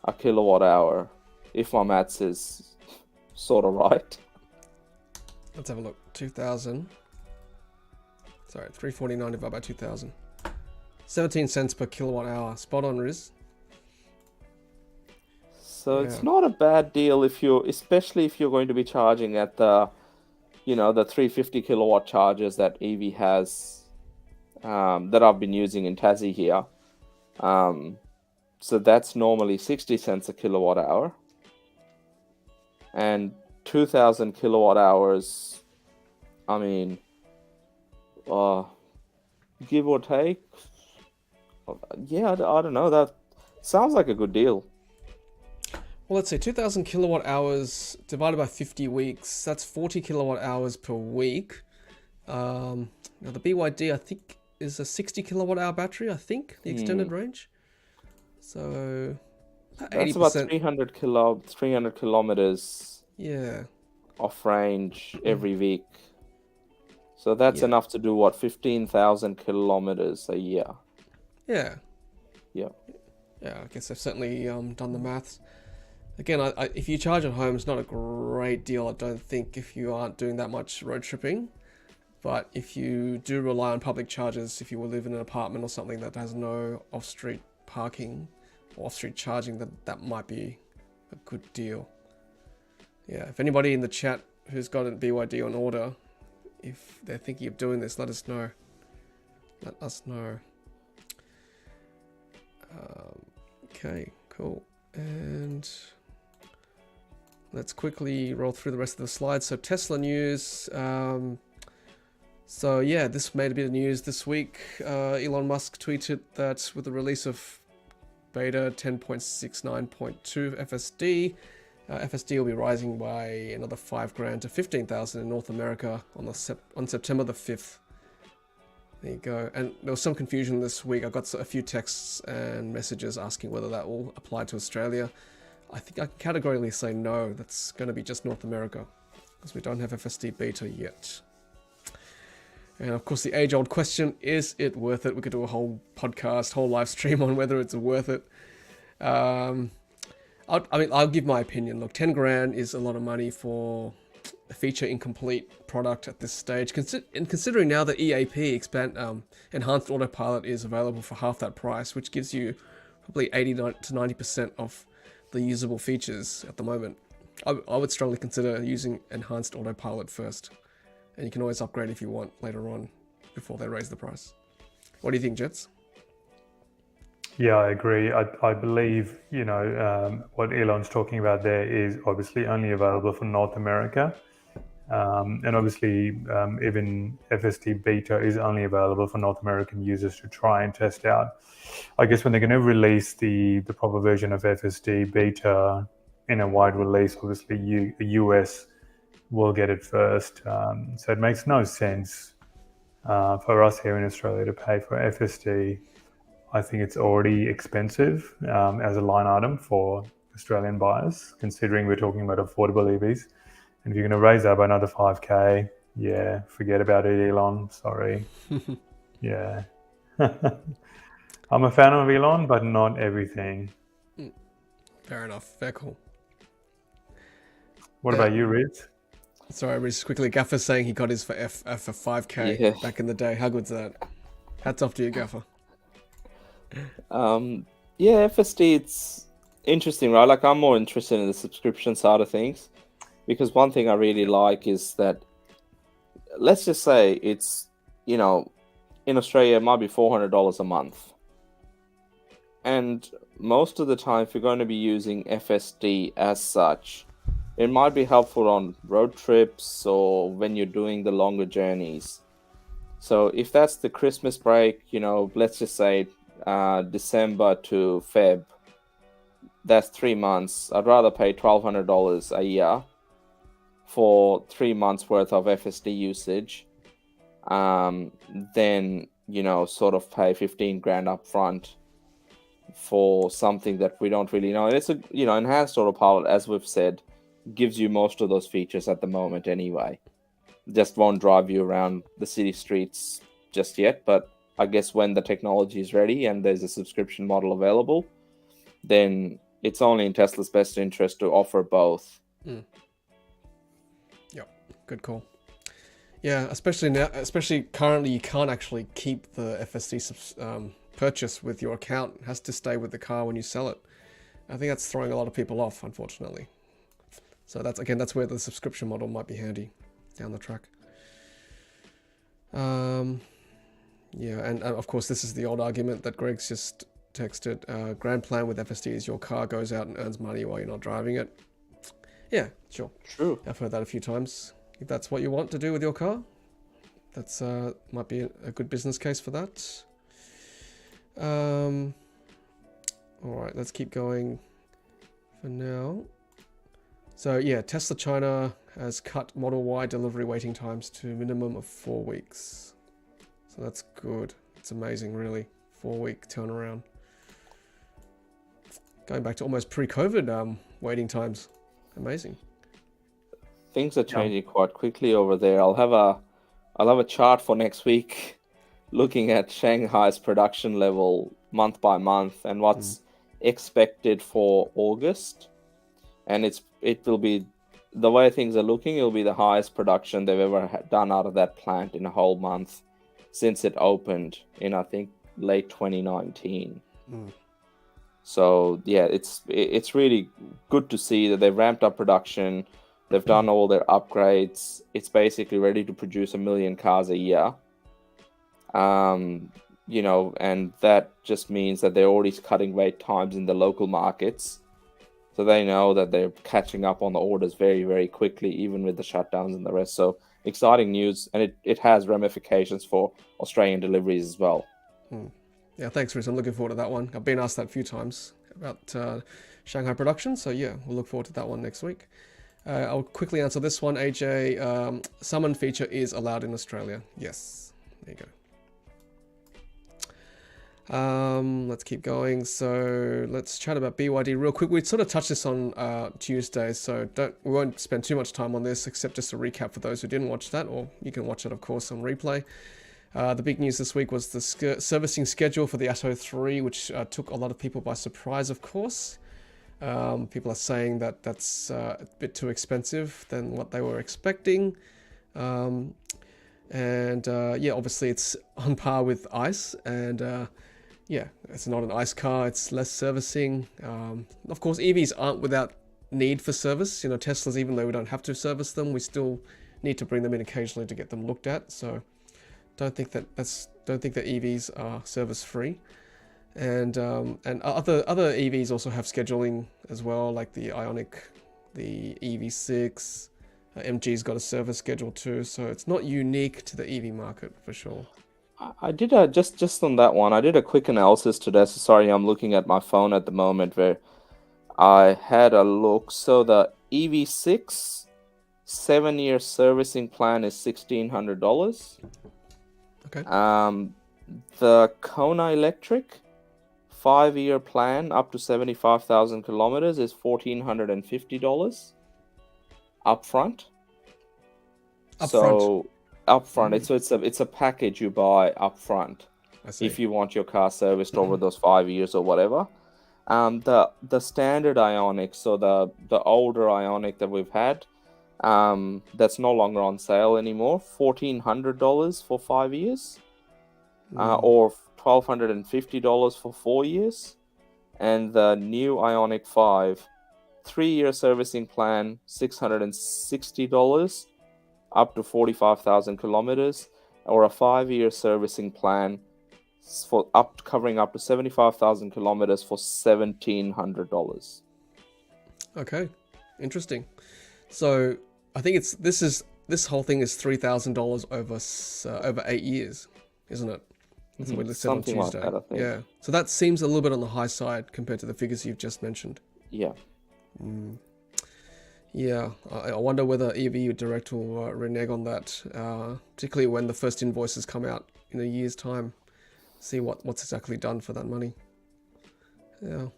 a kilowatt hour, if my maths is sort of right. Let's have a look. 2,000. Sorry, 349 divided by 2,000. 17 cents per kilowatt hour. Spot on, Riz. So it's not a bad deal especially if you're going to be charging at the 350 kilowatt chargers that EV has, that I've been using in Tassie here. So that's normally 60 cents a kilowatt hour. And 2,000 kilowatt hours, I mean, give or take, I don't know. That sounds like a good deal. Well, let's say 2,000 kilowatt hours divided by 50 weeks. That's 40 kilowatt hours per week. Now the BYD, I think, is a 60 kilowatt hour battery, I think, the extended range. So that's 80%. about 300 kilometers of range every week. So that's enough to do 15,000 kilometers a year. Yeah, I guess I've certainly done the maths. Again, if you charge at home, it's not a great deal, I don't think, if you aren't doing that much road tripping. But if you do rely on public chargers, if you will live in an apartment or something that has no off-street parking or off-street charging, that might be a good deal. Yeah, if anybody in the chat who's got a BYD on order, if they're thinking of doing this, let us know. Let us know. Okay, cool. And let's quickly roll through the rest of the slides. So Tesla news. So yeah, this made a bit of news this week. Elon Musk tweeted that with the release of beta 10.69.2 FSD, FSD will be rising by another $5,000 to $15,000 in North America on September the 5th. There you go. And there was some confusion this week. I got a few texts and messages asking whether that will apply to Australia. I think I can categorically say no. That's going to be just North America because we don't have FSD beta yet. And of course, the age-old question, is it worth it? We could do a whole podcast, whole live stream on whether it's worth it. I'll give my opinion. Look, $10,000 is a lot of money for a feature incomplete product at this stage. And considering now that EAP, Enhanced Autopilot, is available for half that price, which gives you probably 80 to 90% of the usable features at the moment. I would strongly consider using Enhanced Autopilot first. And you can always upgrade if you want later on before they raise the price. What do you think, Jets? Yeah, I agree. I believe, what Elon's talking about there is obviously only available for North America. And obviously, even FSD Beta is only available for North American users to try and test out. I guess when they're going to release the proper version of FSD Beta in a wide release, obviously the US will get it first. So it makes no sense for us here in Australia to pay for FSD. I think it's already expensive as a line item for Australian buyers, considering we're talking about affordable EVs. And if you're going to raise that by another 5K, yeah, forget about it, Elon. Sorry. Yeah. I'm a fan of Elon, but not everything. Fair enough. Fair call. What about you, Riz? Sorry, Riz, quickly. Gaffer's saying he got his for 5K back in the day. How good's that? Hats off to you, Gaffer. Yeah, FSD, it's interesting, right? Like, I'm more interested in the subscription side of things, because one thing I really like is that, let's just say it's, in Australia, it might be $400 a month. And most of the time, if you're going to be using FSD as such, it might be helpful on road trips or when you're doing the longer journeys. So if that's the Christmas break, let's just say December to Feb, that's 3 months. I'd rather pay $1,200 a year for 3 months worth of FSD usage than, sort of pay 15 grand up front for something that we don't really know. And it's enhanced autopilot, as we've said, gives you most of those features at the moment anyway. Just won't drive you around the city streets just yet, but I guess when the technology is ready and there's a subscription model available, then it's only in Tesla's best interest to offer both. Yep, good call. Yeah, especially currently, you can't actually keep the FSD purchase with your account. It has to stay with the car when you sell it. I think that's throwing a lot of people off, unfortunately. So that's where the subscription model might be handy down the track. Yeah, and of course, this is the old argument that Greg's just texted. Grand plan with FSD is your car goes out and earns money while you're not driving it. Yeah, sure. True. I've heard that a few times. If that's what you want to do with your car, that's might be a good business case for that. All right, let's keep going for now. So yeah, Tesla China has cut Model Y delivery waiting times to a minimum of 4 weeks. So that's good. It's amazing, really. 4-week turnaround. Going back to almost pre-COVID waiting times. Amazing. Things are changing quite quickly over there. I'll have a chart for next week looking at Shanghai's production level month by month and what's expected for August. And it will be, the way things are looking, it'll be the highest production they've ever done out of that plant in a whole month since it opened in, I think, late 2019. So yeah, it's really good to see that they've ramped up production. They've done all their upgrades. It's basically ready to produce 1 million cars a year. And that just means that they're already cutting wait times in the local markets. So they know that they're catching up on the orders very, very quickly, even with the shutdowns and the rest. So exciting news, and it has ramifications for Australian deliveries as well. Yeah, thanks, Riz. I'm looking forward to that one. I've been asked that a few times about Shanghai production. So yeah, we'll look forward to that one next week. I'll quickly answer this one, AJ. Summon feature is allowed in Australia. Yes, there you go. Let's keep going. So let's chat about BYD real quick. We sort of touched this on Tuesday, so we won't spend too much time on this, except just a recap for those who didn't watch that, or you can watch it, of course, on replay. The big news this week was the servicing schedule for the Atto 3, which took a lot of people by surprise, of course. People are saying that that's a bit too expensive than what they were expecting. Yeah, obviously it's on par with ICE, and yeah, it's not an ICE car, it's less servicing. Of course, EVs aren't without need for service. Teslas, even though we don't have to service them, we still need to bring them in occasionally to get them looked at. So don't think that EVs are service free. And other EVs also have scheduling as well, like the Ioniq, the EV6, MG's got a service schedule too, so it's not unique to the EV market for sure. I did a just on that one. I did a quick analysis today. So sorry, I'm looking at my phone at the moment where I had a look. So the EV6 7-year servicing plan is $1,600. Okay. The Kona Electric 5-year plan up to 75,000 kilometers is $1,450 upfront. So upfront, it's a package you buy upfront if you want your car serviced over those 5 years or whatever. The standard Ioniq, so the older Ioniq that we've had, that's no longer on sale anymore, $1,400 for 5 years, or $1,250 for 4 years. And the new Ioniq 5 3-year servicing plan, $660 up to 45,000 kilometers, or a 5-year servicing plan for covering up to 75,000 kilometers for $1,700. Okay, interesting. So I think this whole thing is $3,000 over 8 years, isn't it? That's what we listed on Tuesday. Like that, I think. Yeah. So that seems a little bit on the high side compared to the figures you've just mentioned. Yeah. Yeah, I wonder whether EV Direct will renege on that, particularly when the first invoices come out in a year's time. See what's exactly done for that money. Yeah.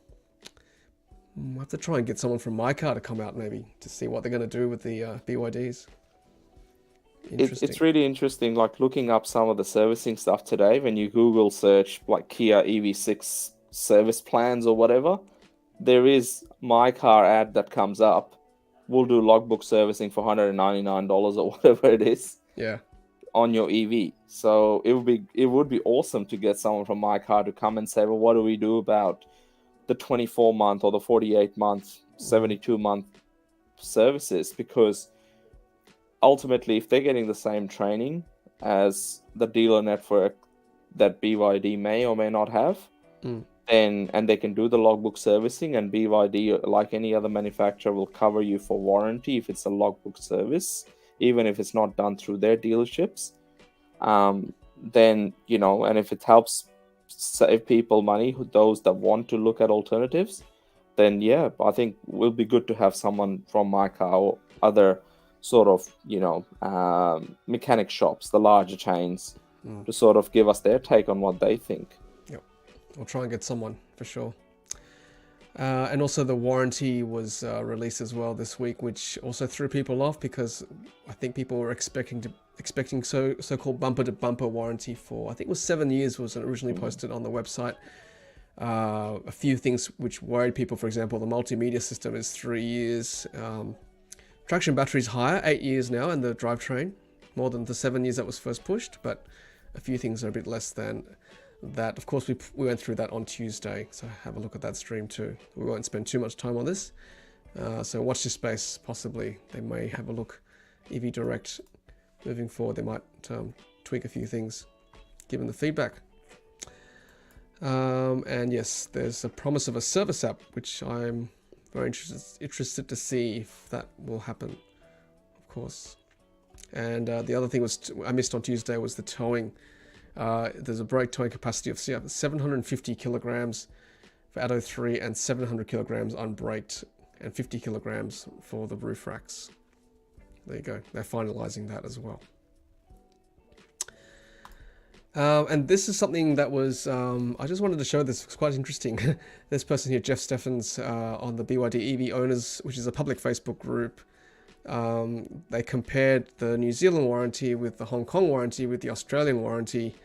I'll have to try and get someone from my car to come out maybe to see what they're going to do with the BYDs. It's really interesting, like looking up some of the servicing stuff today. When you Google search like Kia EV6 service plans or whatever, there is my car ad that comes up. We'll do logbook servicing for $199 or whatever it is. Yeah. On your EV. So it would be awesome to get someone from my car to come and say, well, what do we do about the 24-month or the 48-month, 72-month services? Because ultimately, if they're getting the same training as the dealer network that BYD may or may not have, then and they can do the logbook servicing, and BYD, like any other manufacturer, will cover you for warranty if it's a logbook service, even if it's not done through their dealerships. Then, and if it helps save people money, those that want to look at alternatives, then yeah, I think it will be good to have someone from my car or other sort of, mechanic shops, the larger chains, to sort of give us their take on what they think. Yep, I'll try and get someone for sure. And also the warranty was released as well this week, which also threw people off because I think people were expecting so-called bumper-to-bumper warranty for, I think it was 7 years was originally posted on the website. A few things which worried people, for example, the multimedia system is 3 years. Traction battery is higher, 8 years now, and the drivetrain, more than the 7 years that was first pushed, but a few things are a bit less than that. Of course, we went through that on Tuesday, so have a look at that stream too. We won't spend too much time on this, so watch this space. Possibly they may have a look. EV Direct moving forward, they might tweak a few things given the feedback. And yes, there's a promise of a service app, which I'm very interested to see if that will happen, of course. And the other thing I missed on Tuesday was the towing. There's a brake towing capacity of 750 kilograms for Atto 3 and 700 kilograms unbraked, and 50 kilograms for the roof racks. There you go. They're finalizing that as well. And this is something that was, I just wanted to show this. It's quite interesting. This person here, Jeff Steffens, on the BYD EV Owners, which is a public Facebook group. They compared the New Zealand warranty with the Hong Kong warranty with the Australian warranty.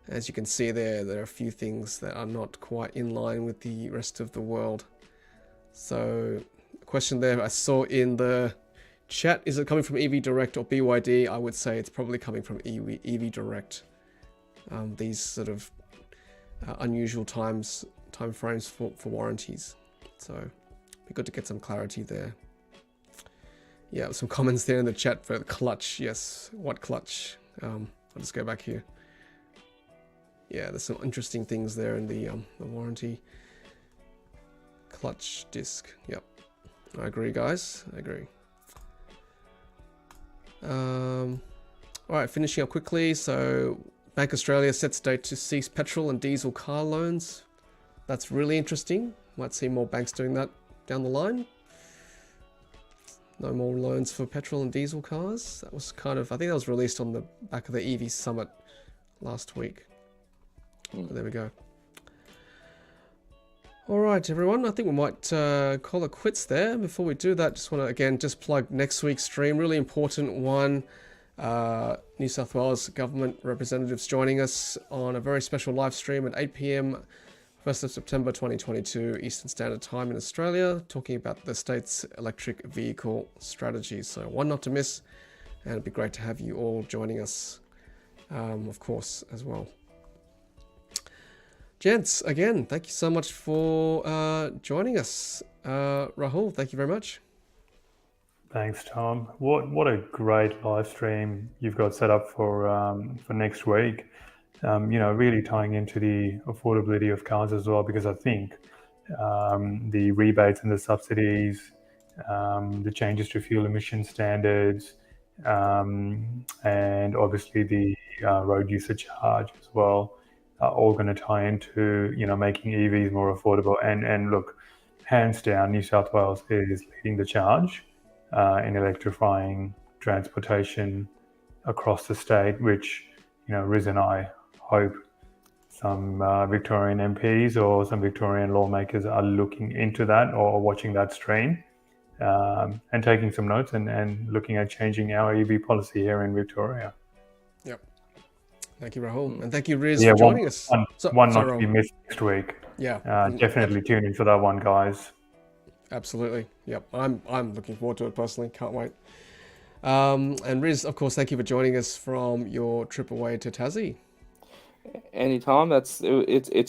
As you can see there are a few things that are not quite in line with the rest of the world. So, the question there I saw in the chat, is it coming from EV Direct or BYD? I would say it's probably coming from EV Direct. These sort of unusual time frames for warranties. So, it'd be good to get some clarity there. Yeah, some comments there in the chat for the clutch. Yes, what clutch? I'll just go back here. Yeah, there's some interesting things there in the warranty. Clutch disc. Yep, I agree, guys. I agree. All right, finishing up quickly. So Bank Australia sets date to cease petrol and diesel car loans. That's really interesting. Might see more banks doing that down the line. No more loans for petrol and diesel cars. That was kind of, I think that was released on the back of the EV Summit last week. But there we go. All right, everyone. I think we might call it quits there. Before we do that, just want to, again, just plug next week's stream. Really important one. New South Wales government representatives joining us on a very special live stream at 8 p.m. 1st of September 2022 Eastern Standard Time in Australia, talking about the state's electric vehicle strategy. So one not to miss, and it'd be great to have you all joining us, of course, as well. Gents, again, thank you so much for joining us. Rahul, thank you very much. Thanks, Tom. What a great live stream you've got set up for next week. Really tying into the affordability of cars as well, because I think the rebates and the subsidies, the changes to fuel emission standards, and obviously the road usage charge as well, are all going to tie into making EVs more affordable. And look, hands down, New South Wales is leading the charge in electrifying transportation across the state, which Riz and I hope some Victorian MPs or some Victorian lawmakers are looking into that or watching that stream and taking some notes and looking at changing our EV policy here in Victoria. Yep. Thank you, Rahul. And thank you, Riz, for joining us. One not to be missed next week. Yeah. Definitely tune in for that one, guys. Absolutely. Yep. I'm looking forward to it personally. Can't wait. And Riz, of course, thank you for joining us from your trip away to Tassie. Anytime. It's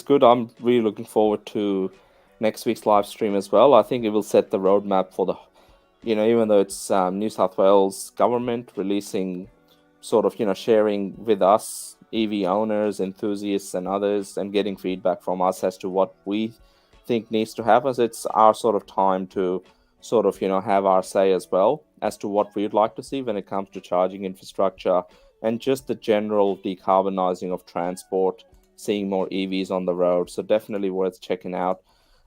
good. I'm really looking forward to next week's live stream as well. I think it will set the roadmap for the, even though it's New South Wales government releasing sort of, sharing with us, EV owners, enthusiasts and others, and getting feedback from us as to what we think needs to happen. So it's our sort of time to sort of, have our say as well as to what we'd like to see when it comes to charging infrastructure and just the general decarbonizing of transport, seeing more EVs on the road. So definitely worth checking out.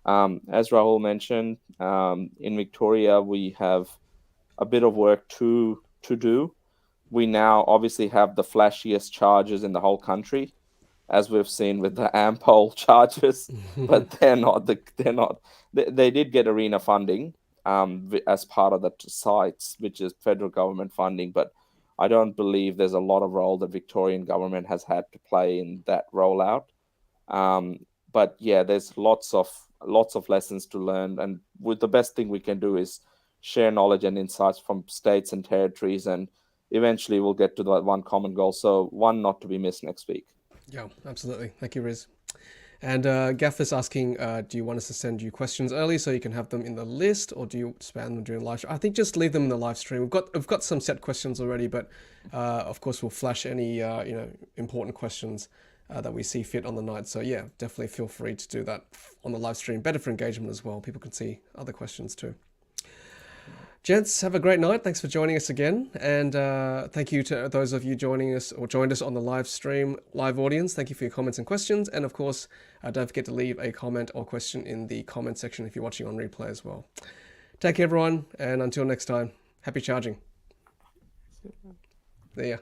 As Rahul mentioned, in Victoria, we have a bit of work to do. We now obviously have the flashiest chargers in the whole country, as we've seen with the Ampol chargers, but they're not. They did get arena funding as part of the SAIC, which is federal government funding, but I don't believe there's a lot of role that Victorian government has had to play in that rollout. But yeah, there's lots of lessons to learn, and with the best thing we can do is share knowledge and insights from states and territories, and eventually we'll get to that one common goal. So one not to be missed next week. Yeah, absolutely. Thank you, Riz. And Gaff is asking, do you want us to send you questions early so you can have them in the list, or do you spam them during live stream? I think just leave them in the live stream. We've got some set questions already, but of course we'll flash any important questions that we see fit on the night. So yeah, definitely feel free to do that on the live stream. Better for engagement as well. People can see other questions too. Gents, have a great night. Thanks for joining us again. And thank you to those of you joining us or joined us on the live stream, live audience. Thank you for your comments and questions. And of course, don't forget to leave a comment or question in the comment section if you're watching on replay as well. Take care, everyone. And until next time, happy charging. See ya.